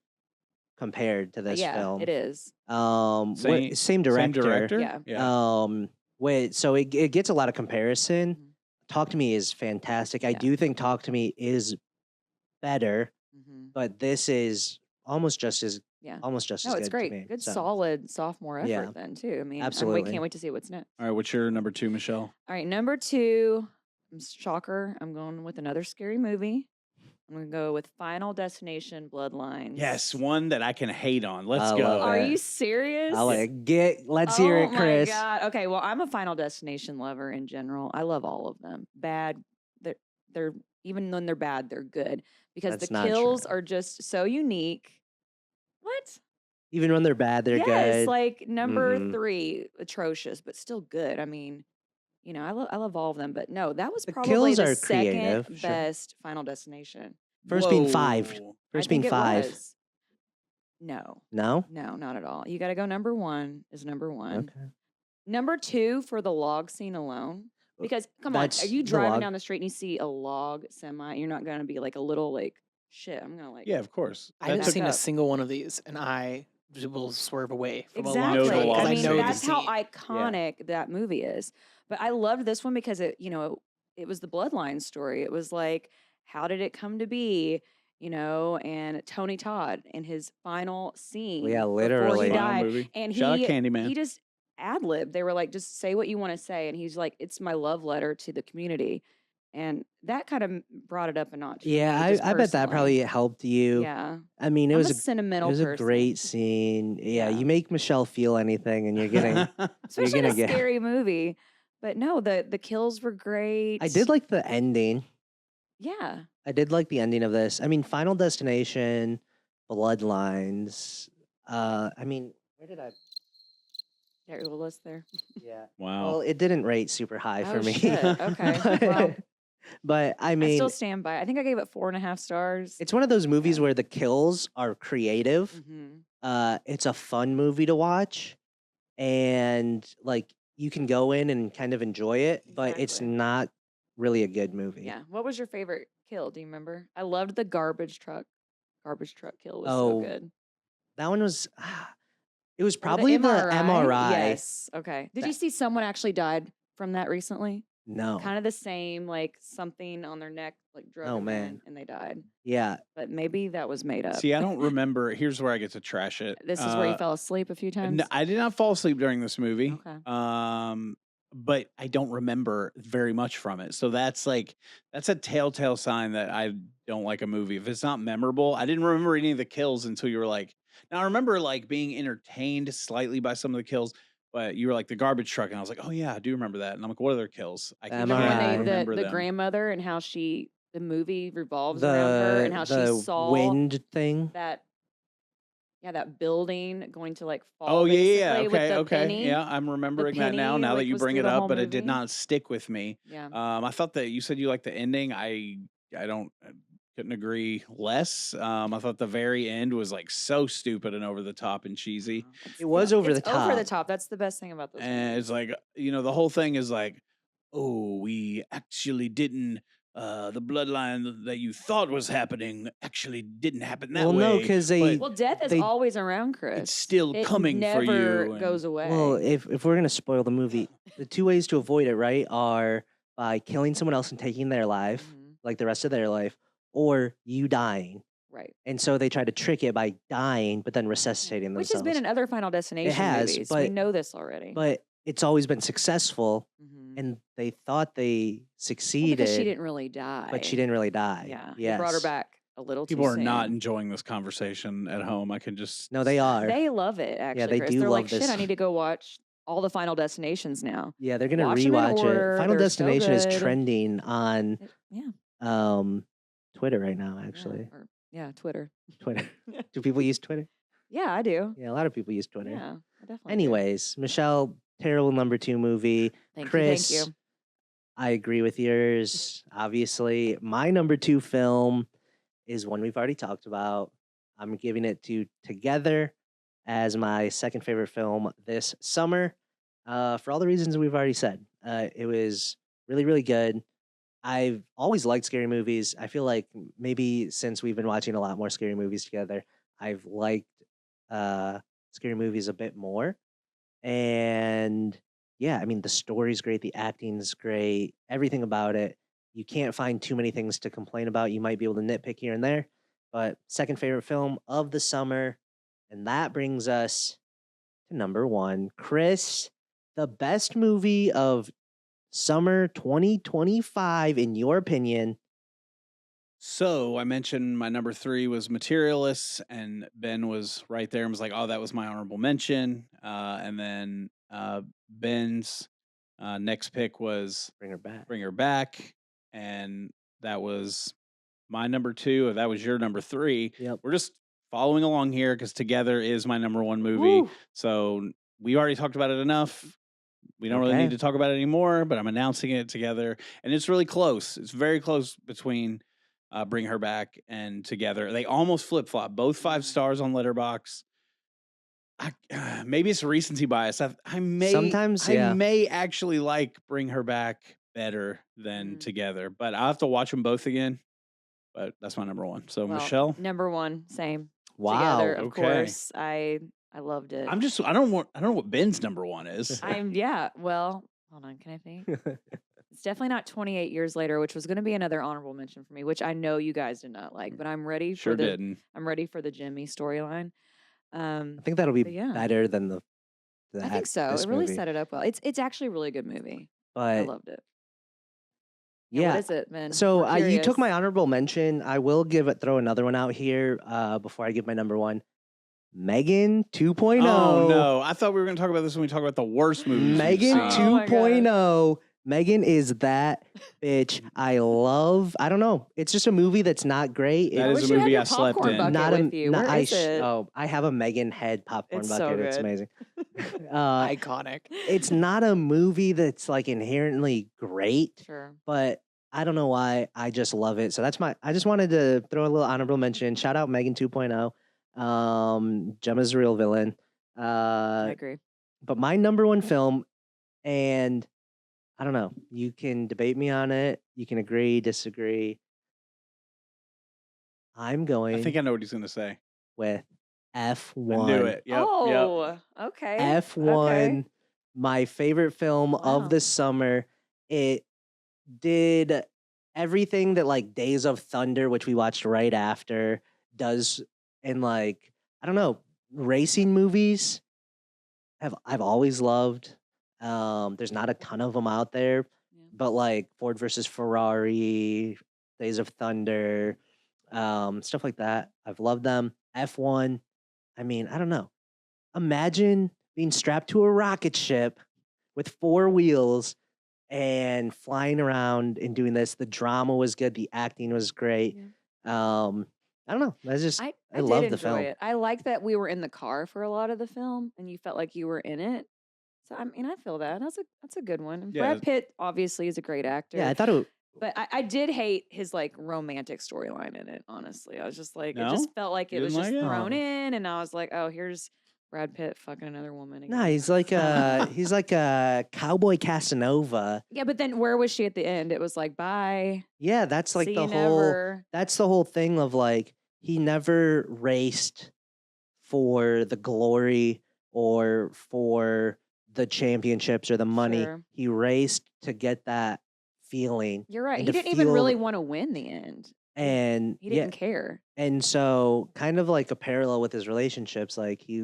compared to this yeah, film. it is. Same Same director. director? Yeah. Yeah. Wait, so it gets a lot of comparison. Mhm. Talk to Me is fantastic. I Yeah. do think Talk to Me is better, Mhm. but this is almost just as Yeah. as No, good it's to great. me. Good, So, solid sophomore effort Yeah. then too. I mean, Absolutely. can't wait to see what's next. All right, what's your number 2, Michelle? All right, number 2, shocker. I'm going with another scary movie. I'm gonna go with Final Destination: Bloodlines. Yes, one that I can hate on. Let's I go. love Are it. you serious? Let's hear it, Oh Chris. my god. Okay, well, I'm a Final Destination lover in general. I love all of them. Bad, they're even when they're bad, they're good because That's the not kills true. are just so unique. What? Even when they're bad, they're yes, good. like number Mhm. 3, atrocious, but still good. I mean, I love all of them, but no, that was The probably kills the are second creative, sure. best Final Destination. First being 5. Whoa. I First being think it 5. was. No, No? no, not at all. You got to go number 1 is number 1. Okay. Number 2 for the log scene alone. Because come on, are That's you the driving log. down the street and you see a log semi? You're not gonna be like a little like shit. I'm gonna like Yeah, of course. I haven't That's seen a up. single one of these, and I will swerve away from a long exactly. Know the log I mean, scene. that's how scene. iconic that movie is. But I loved this one because it it was the bloodline story. It was like, how did it come to be? And Tony Todd in his final scene Yeah, before he literally. Final died, movie. and Shout out he Candyman. just ad libbed. They were like, just say what you want to say, and he's like, it's my love letter to the community, and that kind of brought it up a notch for Yeah, me. Just I bet that personally. probably helped you. Yeah, I mean, it I'm was a it sentimental was a person. great scene. Yeah, Yeah. you make Michelle feel anything, and you're getting Especially in gonna a get. scary movie. But no, the kills were great. I did like the ending. Yeah. I did like the ending of this. I mean, Final Destination, Bloodlines. I mean, where did I? Got your list there. Yeah. Wow. Well, it didn't rate super high for Oh, me. shit. Okay. but, Well, but I I mean, still stand by. I think I gave it 4.5 stars. it's one of those movies Yeah. where the kills are creative. It's a fun movie to watch, and like you can go in and kind of enjoy it, but it's Exactly. not really a good movie. Yeah. What was your favorite kill? Do you remember? I loved the garbage truck. Garbage truck kill was Oh, so good. that one was. It was Or probably the MRI. Yes. Okay. Did you That- see someone actually died from that recently? No. Kind of the same, like something on their neck, like drug Oh, them man. in, and they died. Yeah. But maybe that was made up. See, I don't remember. Here's where I get to trash it. This is where you fell asleep a few times. No, I did not fall asleep during this movie. Okay. But I don't remember very much from it. So that's a telltale sign that I don't like a movie. If it's not memorable, I didn't remember any of the kills until you were like, now I remember like being entertained slightly by some of the kills, but you were like the garbage truck, and I was like, oh yeah, I do remember that. And I'm like, what other kills? I Am Remember I when right? they remember the them. grandmother and how the movie revolves around her and how she the saw wind thing. that building going to like fall. Oh yeah, basically, with okay, the okay, penny. yeah. I'm remembering that now. penny, Now that like, you was bring through it the up, whole but it did movie. not stick with me. Yeah. I thought that you said you liked the ending. I don't couldn't agree less. I thought the very end was like so stupid and over the top and cheesy. It was over the It's over the top. top. That's the best thing about this And movie. it's like, the whole thing is like, oh, we actually didn't. The bloodline that you thought was happening actually didn't happen that Well, way. no, because they. Well, death is they- always around, Chris. It's still It coming for never you. and- goes away. Well, if we're gonna spoil the movie, the two ways to avoid it, right, are by killing someone else and taking their life, Mhm. like the rest of their life, or you dying. Right. And so they try to trick it by dying, but then resuscitating Which themselves. has been in other Final Destination has, movies. We but- know this already. But it's always been successful, Mhm. and they thought they Well, succeeded, because she didn't really die. but she didn't really die. Yeah. Yes. They brought her back a little People too are soon. not enjoying this conversation at home. I can just No, they are. They love it, actually. they Chris. do They're love like, shit, this. I need to go watch all the Final Destinations now. Yeah, they're gonna Watch 'em in rewatch order, it. Final they're so Destination is good. trending on Yeah. Twitter right now. Actually, Yeah, Twitter. Twitter. Do people use Twitter? Yeah, I do. Yeah, a lot of people use Twitter. Yeah, I definitely do. Anyways, Michelle, terrible number 2 movie. Thank Chris, you. Thank you. I agree with yours. Obviously, my number 2 film is one we've already talked about. I'm giving it to Together as my second favorite film this summer. For all the reasons we've already said. It was really, really good. I've always liked scary movies. I feel like maybe since we've been watching a lot more scary movies together, I've liked scary movies a bit more. And yeah, I mean, the story's great, the acting's great, everything about it. You can't find too many things to complain about. You might be able to nitpick here and there, but second favorite film of the summer. And that brings us to number 1. Chris, the best movie of summer 2025, in your opinion. So I mentioned my number 3 was Materialists, and Ben was right there and was like, "Oh, that was my honorable mention." And then Ben's next pick was Bring her back. Bring Her Back, and that was my number 2. If that was your number 3, Yep. we're just following along here because Together is my number 1 movie. Woo. So we already talked about it enough. We don't really Okay. need to talk about it anymore, but I'm announcing it Together. And it's really close. It's very close between Bring Her Back and Together. They almost flip-flop. Both 5 stars on Letterboxd. Maybe it's recency bias. I may actually like Bring Her Back better than Together, but I'll have to watch them both again. But that's my number 1. So Well, Michelle, number 1, same. Wow. Together, of okay. course. I loved it. I don't know what Ben's number 1 is. Yeah. Well, hold on. Can I think? It's definitely not 28 Years Later, which was going to be another honorable mention for me, which I know you guys did not like, but I'm ready for Sure the didn't. I'm ready for the Jimmy storyline. I think that'll be But yeah. better than I think so. this It really movie. set it up well. It's actually a really good movie. I But loved it. yeah, What is it, man? so We're you took my curious. honorable mention. I will throw another one out here before I give my number one. Megan 2.0. Oh no! I thought we were going to talk about this when we talk about the worst movies. Megan we've seen. Oh my gosh. 2.0. Megan is that bitch. I love. I don't know. It's just a movie that's not great. That Where'd is a you have movie your I slept popcorn in. bucket not with you? not, Where is it? I have a Megan head popcorn It's bucket. so It's good. amazing. Iconic. It's not a movie that's like inherently great, Sure. but I don't know why. I just love it. So I just wanted to throw a little honorable mention. Shout out Megan 2.0. Gemma's a real villain. I agree. But my number one film, and I don't know, you can debate me on it. You can agree, disagree. I'm I going think I know what he's going to say. with F1. I knew it. Yep. Yep. Oh, okay. F1, Okay. my favorite film Wow. of the summer. It did everything that like Days of Thunder, which we watched right after, does in like, I don't know, racing movies I've always loved. There's not a ton of them out there, Yeah. but like Ford versus Ferrari, Days of Thunder, stuff like that. I've loved them. F1, I mean, I don't know. Imagine being strapped to a rocket ship with 4 wheels and flying around and doing this. The drama was good. The acting was great. I don't know. I I love did the enjoy film. it. I like that we were in the car for a lot of the film, and you felt like you were in it. So I mean, I feel that that's a good one. And Yeah. Brad Pitt obviously is a great actor. Yeah, I thought it. But I did hate his like romantic storyline in it. Honestly, I was just like, it No? just felt like You it was didn't just like it? thrown Oh. in, and I was like, oh, here's Brad Pitt fucking another woman again. No, he's like a cowboy Casanova. Yeah, but then where was she at the end? It was like, bye. Yeah, that's like See the you whole. never. That's the whole thing of like he never raced for the glory or for the championships or the money. Sure. He raced to get that feeling. You're right. and He to didn't even feel- really want to win the end. And He didn't care. And so kind of like a parallel with his relationships, like he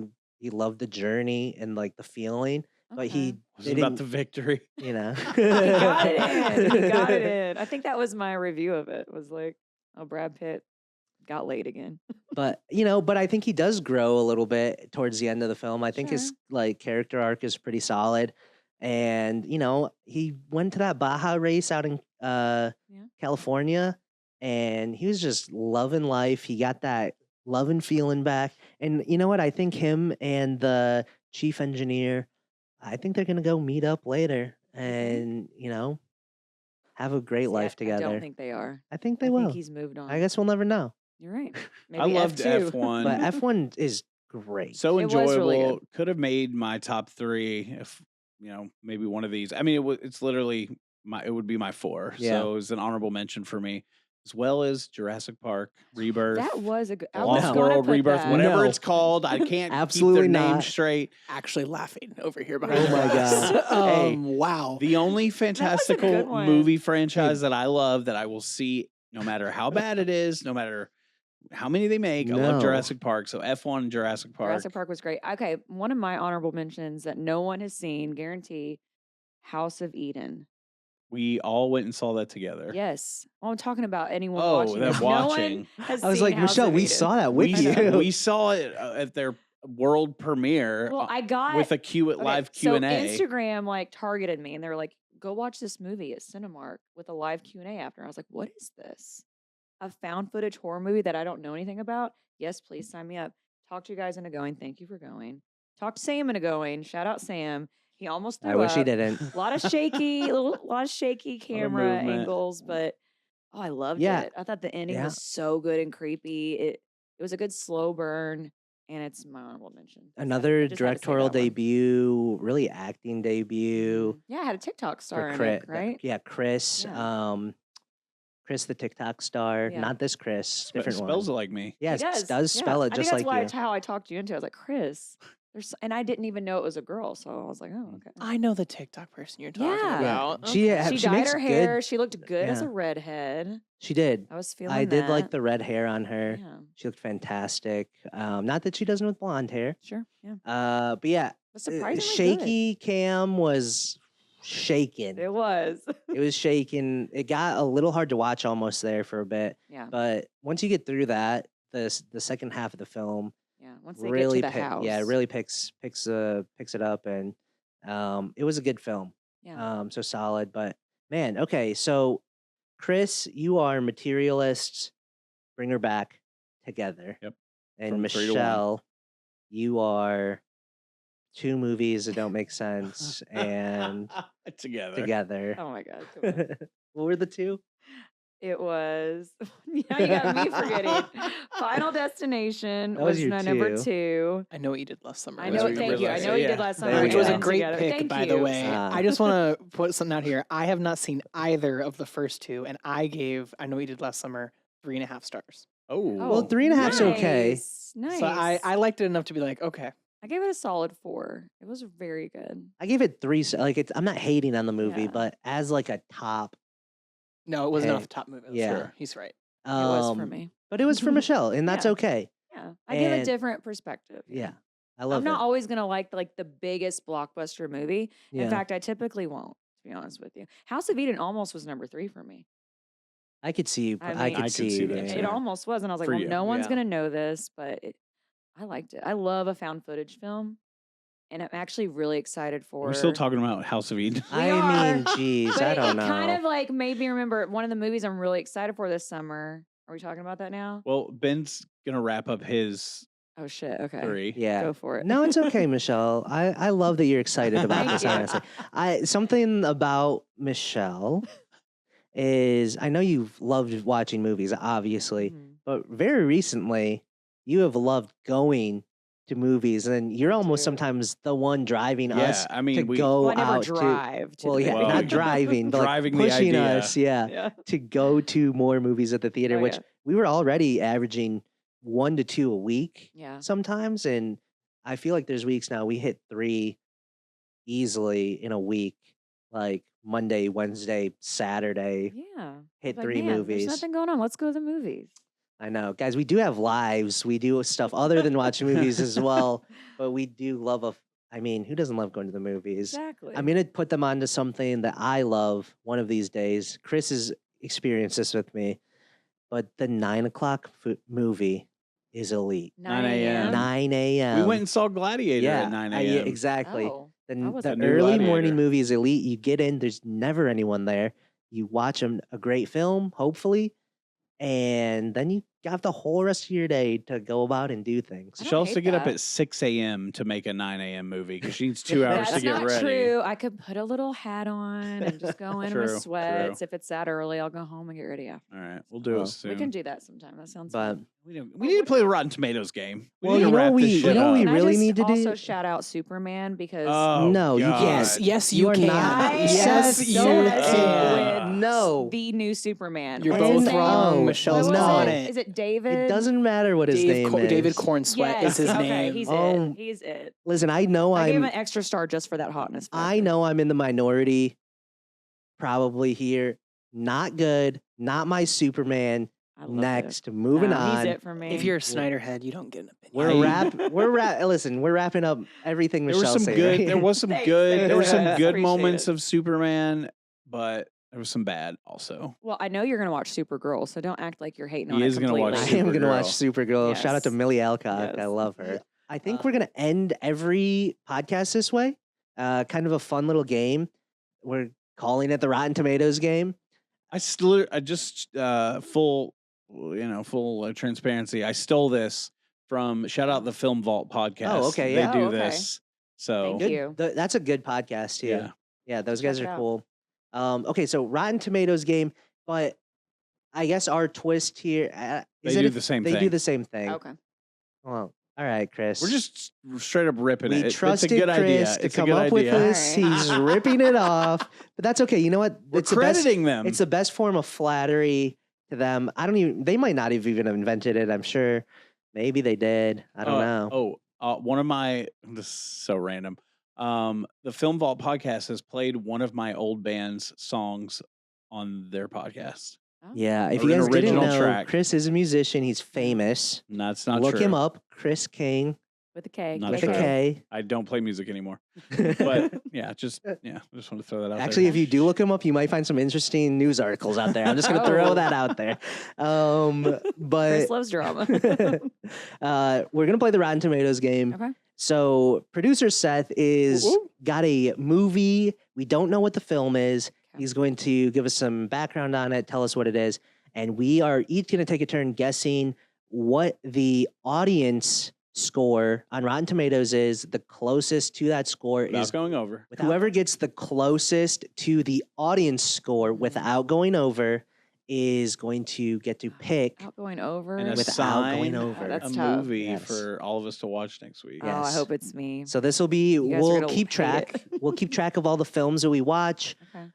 loved the journey and like the feeling, but he Okay. Was it about the victory? you know. He got it in. He got it in. I think that was my review of it. Was like, oh, Brad Pitt got laid again. But but I think he does grow a little bit towards the end of the film. I think his Sure. like character arc is pretty solid. And he went to that Baja race out in California, and he was just loving life. He got that love and feeling back. And you know what? I think him and the chief engineer, I think they're gonna go meet up later and have a great See, life I together. don't think they are. I think they I will. think he's moved on. I guess we'll never know. You're right. Maybe I loved F2. F1. But F1 is great. So It was really enjoyable. good. Could have made my top 3 if maybe one of these. I mean, it's literally it would be my 4. Yeah. So it was an honorable mention for me, as well as Jurassic Park, Rebirth, That was a good. I The was Lost gonna World, put Rebirth, that. whatever No. it's called. I can't Absolutely keep their not. names straight. Actually laughing over here behind Oh my us. God. Hey, Wow. The only fantastical good one. movie franchise that I love, that I will see no matter how bad it is, no matter how many they make. I love No. Jurassic Park. So F1 and Jurassic Park. Jurassic Park was great. Okay, one of my honorable mentions that no one has seen, guarantee, House of Eden. We all went and saw that together. Yes. Well, I'm talking about anyone Oh, watching. them this. watching. No one has I was seen like, House Michelle, of we Eden. saw that with We, you. we saw it at their world premiere Well, I got with a live So Q&A. Instagram like targeted me and they were like, "Go watch this movie at Cinemark with a live Q&A after." I was like, "What is this? A found footage horror movie that I don't know anything about?" Yes, please sign me up. Talk to you guys into going. Thank you for going. Talk to Sam into going. Shout out Sam. He almost threw I wish he up. didn't. A lot of shaky, lot of shaky camera movement. angles, but I loved Yeah. it. I thought the ending Yeah. was so good and creepy. It was a good slow burn, and it's my honorable mention. So Another I just had to say directorial that one. debut, really acting debut. Yeah, I had a TikTok star in Chris, it, right? Yeah, Chris. Yeah. Chris, the TikTok star. Yeah. Not this Chris. Different Spells it one. like me. Yeah, He does spell it I just think like that's you. how I talked you into it. I was like, Chris. And I didn't even know it was a girl, so I was like, oh, okay. I know the TikTok person you're talking Yeah. about. She She dyed makes her hair. good. She looked good as Yeah. a redhead. She did. I was feeling I did like that. the red hair on her. Yeah, She looked fantastic. Not that she doesn't with blonde hair. sure. Yeah. But yeah, But surprisingly shaky cam was shaking. good. It was. It was shaking. It got a little hard to watch almost there for a bit. Yeah. But once you get through that, the second half of the film Yeah. Once they really get to the house. yeah, it really picks it up, and it was a good film. Yeah. So solid. But man, okay, so Kris, you are materialist, bring her back together. Yep. And From 3 to 1. Michelle, you are two movies that don't make sense and together. Oh my God. Come on. What were the two? It was. Now you got me forgetting. Final Destination That was was your my number two. 2. I know what you did last summer. I That's know. what you Thank you. I realized. know what you Yeah. did last There summer. we Which go. was a Again great together. pick, Thank by the you. way. I just want to put something out here. I have not seen either of the first two, and I know what you did last summer 3.5 stars. Oh. Well, 3.5's okay. Nice. So I liked it enough to be like, okay. I gave it a solid 4. It was very good. I gave it 3. Like I'm not hating on the movie, Yeah. but as like a top, No, it was not Hey, the top movie. yeah. Sure. He's right. It was for me. But it was for Michelle, and that's Yeah. okay. Yeah. I give a And- different perspective. Yeah, I love I'm not it. always going to like the biggest blockbuster movie. Yeah. In fact, I typically won't, to be honest with you. House of Eden almost was number 3 for me. I could see you. I I mean- could I see could see you. that doing too. It almost was. And I was like, For well, you, no one's yeah. going to know this, but I liked it. I love a found footage film. And I'm actually really excited for. We're still talking about House of Eden. We I are, mean, geez, But I don't it know. kind of like made me remember one of the movies I'm really excited for this summer. Are we talking about that now? Well, Ben's gonna wrap up his Oh, shit. Okay. 3. Yeah. Go for it. No, it's okay, Michelle. I love that you're excited about Thank this. you. Honestly, something about Michelle is I know you've loved watching movies, obviously, Mhm. but very recently you have loved going to movies, and you're almost do. sometimes the one driving us Yeah, I mean, to we go Well, I never out drive. to. Well, yeah, Well, not driving, but like driving the pushing idea. us, yeah, Yeah. to go to more movies at the theater, Oh, which yeah. we were already averaging 1 to 2 a week Yeah. sometimes, and I feel like there's weeks now we hit 3 easily in a week, like Monday, Wednesday, Saturday. Yeah. I Hit was 3 man, movies. There's nothing going on. Let's go to the movies. I know, guys. We do have lives. We do stuff other than watching movies as well, but we do love I mean, who doesn't love going to the movies? Exactly. I'm gonna put them onto something that I love one of these days. Kris has experienced this with me, but the 9 o'clock movie is elite. 9 a.m. 9 a.m. We went and saw Gladiator at 9 a.m. yeah, exactly. Oh, I The wasn't new early morning Gladiator. movie is elite. You get in, there's never anyone there. You watch a great film, hopefully, and then you have the whole rest of your day to go about and do things. I don't She also hate get up that. at 6 a.m. to make a 9 a.m. movie because she needs 2 hours That's to get not ready. true. I could put a little hat on and just go in True, with true. sweats. If it's that early, I'll go home and get ready after. All right, we'll do Well, it soon. We can do that sometime. That sounds But fun. We need to play the Rotten Tomatoes game. We Well, need to you know wrap we- this you shit know up. we Can I really just need to do- also shout out Superman because Oh, No, you God. can't. Yes, You you are can. not. I Yes, am you so can. with No. the new Superman. You're What's his both name? wrong. No, Michelle's What no. was on it? it. Is it David? It doesn't matter what his name is. David Cornsweat Yes. is his okay, name. He's Oh, it. He's it. Listen, I know I gave him I'm. an extra star just for that hotness. I factor. know I'm in the minority. Probably here. Not good. Not my Superman. I love Next, it. moving No, on. He's it for me. If you're a Snyder head, you don't get an opinion. Listen, we're wrapping up everything There Michelle was some said. good. right? There was some Thanks, good. thanks, There were some guys. good Appreciate moments it. of Superman, but there was some bad also. Well, I know you're gonna watch Supergirl, so don't act like you're hating on He it is gonna watch completely. I am going to watch Supergirl. Supergirl. Shout out to Yes. Millie Alcock. I Yes. love her. I think we're going to end every podcast this way. Kind of a fun little game. We're calling it the Rotten Tomatoes game. I just full transparency. I stole this from shout out the Film Vault podcast. Oh, okay, They yeah. do Oh, okay. this. So Thank you. That's a good podcast too. yeah. Yeah, those Check guys it are out. cool. Okay, so Rotten Tomatoes game, but I guess our twist here They is it do if the same they thing. do the same thing. Okay. Well, all right, Kris. We're just straight up ripping we it. trusted It's a good Kris idea. to It's a come good up with idea. this. All right. He's ripping it off, but that's okay. You know what? We're It's the best. crediting them. It's the best form of flattery to them. They might not have even invented it. I'm sure. Maybe they did. I don't know. one of my, this is so random. The Film Vault podcast has played one of my old band's songs on their podcast. Oh. Yeah, if Or you an guys didn't original know, track. Chris is a musician. He's famous. And that's not Look true. him up, Chris King With a K. Not with true. a K. I don't play music anymore. But I just want to throw that out Actually, there. if you do look him up, you might find some interesting news articles out there. I'm just going to throw Oh. that out there. But Chris loves drama. we're going to play the Rotten Tomatoes game. Okay. So producer Seth is got a movie. We don't know what the film is. Okay. He's going to give us some background on it, tell us what it is. And we are each going to take a turn guessing what the audience score on Rotten Tomatoes is. The closest to that score Without is going over. whoever gets the closest to the audience score without going over is going to get to pick. Without going over. And Without assign going over. That's a tough. movie Yes. for all of us to watch next week. Oh, I Yes. hope it's me. So this will be, You guys are we'll gonna keep hate track. it. We'll keep track of all the films that we watch. Okay.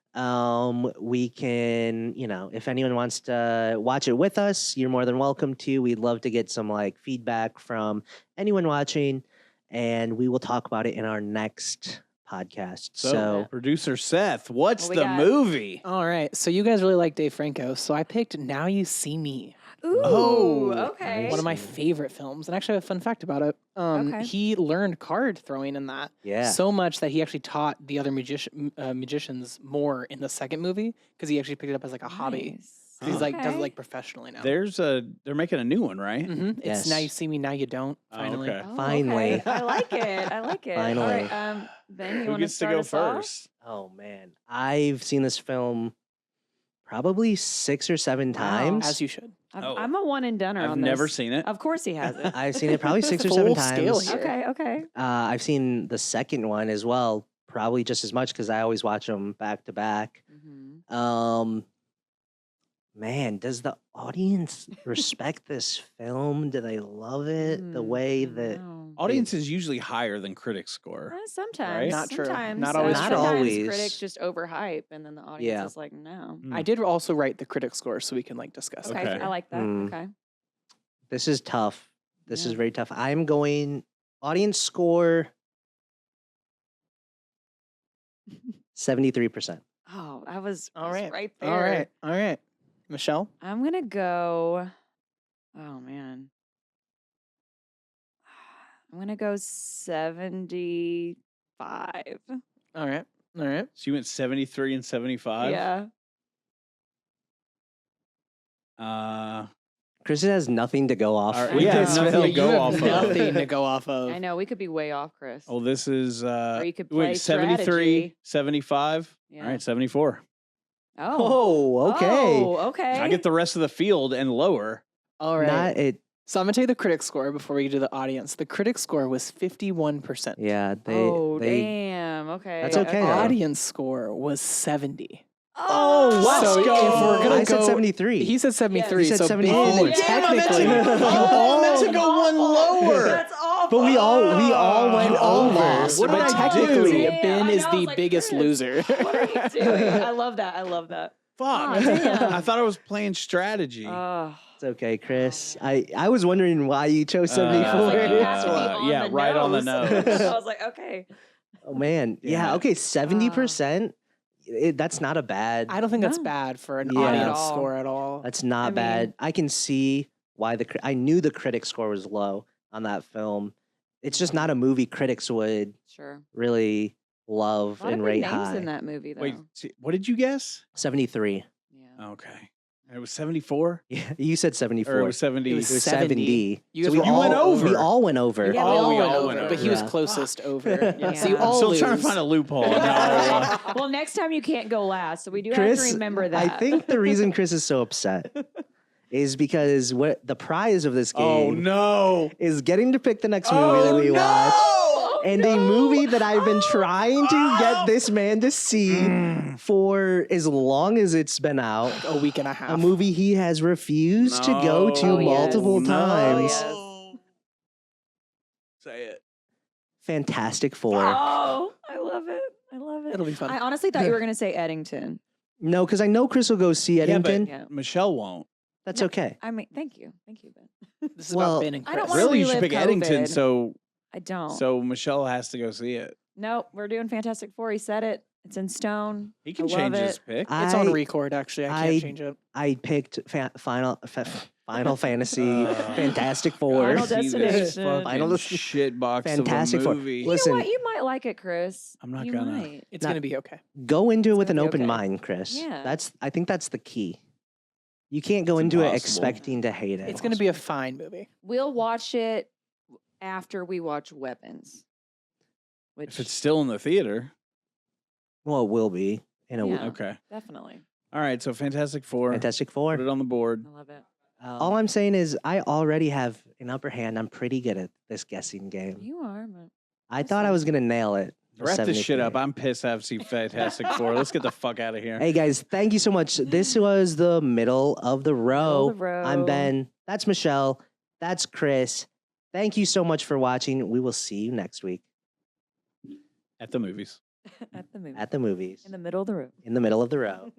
We can, if anyone wants to watch it with us, you're more than welcome to. We'd love to get some feedback from anyone watching, and we will talk about it in our next podcast. So, producer Seth, what's What we the got? movie? All right. So you guys really like Dave Franco. So I picked Now You See Me. Ooh, Oh, okay. nice. One of my favorite films. And actually, I have a fun fact about it. Okay. He learned card throwing in that yeah. so much that he actually taught the other magicians more in the second movie because he actually picked it up as a hobby. Nice. 'Cause he's does Okay. it professionally now. They're making a new one, right? It's Yes. Now You See Me, Now You Don't. Oh, Finally. okay. Oh, Finally. okay. I like it. I like it. All Finally. right, Ben, you Who want to gets to start go us off? first? Oh, man. I've seen this film probably 6 or 7 Wow. times. As you should. Oh. I'm a one and doneer I've on never this. seen it. Of course he has it. I've seen it probably 6 or Full 7 scale times. here. Okay, okay. I've seen the second one as well, probably just as much because I always watch them back to back. Mhm. Man, does the audience respect this film? Do they love it the way that? No. Audience is usually higher than critic score. Sometimes. Right? Not true. Sometimes, Not always Not true. sometimes always. critics just overhype, and then the audience Yeah. is like, no. Mm. I did also write the critic score so we can discuss Okay, it. Okay. I like that. Mm. Okay. This is tough. This is Yeah. very tough. I'm going audience score 73%. Oh, I was All was right. right there. All right. All right. Michelle? I'm gonna go. Oh man. I'm gonna go 75. All right. All right. So you went 73 and 75. Yeah. Chris has nothing to go off. All right, with we have this nothing film. to go you off have of. nothing to go off of. I know we could be way off, Chris. Oh, this is Or you could play wait, 73, strategy. 75. Yeah. All right, 74. Oh. Oh, okay. Oh, okay. I get the rest of the field and lower. All right. Not it. So I'm going to tell you the critic score before we get to the audience. The critic score was 51%. Yeah, Oh, they. damn. Okay. That's okay, The though. audience score was 70. Oh, let's So go. if we're gonna I said go- 73. He said 73. He said so 74. Ben Oh, damn, I meant technically, to- you oh, I meant to all, go one lower. That's awful. But we all went you all over. lost. What but did I technically, do? Damn, Ben I is know, I the was like, biggest Chris, loser. What are you doing? I love that. I love that. Fuck. Aw, damn. I thought I was playing strategy. Oh. It's okay, Chris. I was wondering why you chose Yeah, I 74. was like, you have to be Uh, on yeah, the right on the nose. nose. I was like, okay. Oh man, yeah. Yeah. Okay, 70%. That's not a bad. I don't think that's No. bad for an Yeah. audience Not at all. score at all. That's not I bad. mean- I can see why I knew the critic score was low on that film. It's just not a movie critics would Sure. really love A lot and of big rate names high. in that movie, though. Wait, what did you guess? 73. Yeah. Okay. It was 74? Yeah, you said 74. Or it was 70? It was It was 70. 70. You So guys we were all went over. We all went over. Yeah, Oh, we we all all went went over. But he was Yeah. closest over. Yeah. So you I'm all I'm still trying to lose. find a loophole. No. Well, next time you can't go last, so we do have Chris, to remember that. I think the reason Chris is so upset is because what the prize of this Oh, game no. is getting to pick the next movie that we watch. Oh, And no. a movie that I've been Oh, trying to get this man to see Mm. for as long as it's been out. a week and a half. A movie he has refused to go to Oh, yes. multiple No. times. yes. Say it. Fantastic Four. Oh, I love it. I love it. It'll be fun. I honestly thought you were going to say Eddington. No, because I know Chris will go see Eddington. Yeah. Michelle won't. That's No. okay. I mean, thank you. Thank you, Ben. This is Well, about Ben and I Chris. don't wanna Really, you should relive pick Eddington COVID. so I don't. So Michelle has to go see it. Nope, we're doing Fantastic Four. He said it. It's in stone. He can I love change his it. pick. It's on record, actually. I can't change it. I picked Final Fantasy, Fantastic Four. Final See this Destination. fucking Final shit box Fantastic of Four. a movie. Listen, You know what? You might like it, Chris. I'm not You gonna. might. It's Not- going to be okay. Go into it It's with an gonna be open okay. mind, Chris. Yeah. I think that's the key. You can't go It's into it impossible. expecting to hate it. It's going to be a fine movie. We'll watch it after we watch Weapons. Which If it's still in the theater. Well, it will be in a Yeah. Okay. definitely. All right. So Fantastic Four. Fantastic Four. Put it on the board. I love it. All I'm saying is I already have an upper hand. I'm pretty good at this guessing game. You are, but I thought I was going to nail it. for Wrap this shit up. 73. I'm pissed I have to see Fantastic Four. Let's get the fuck out of here. Hey guys, thank you so much. This was the middle of the row. Middle of the row. I'm Ben. That's Michelle. That's Chris. Thank you so much for watching. We will see you next week At the movies. at the movie. at the movies In the middle of the room. in the middle of the row.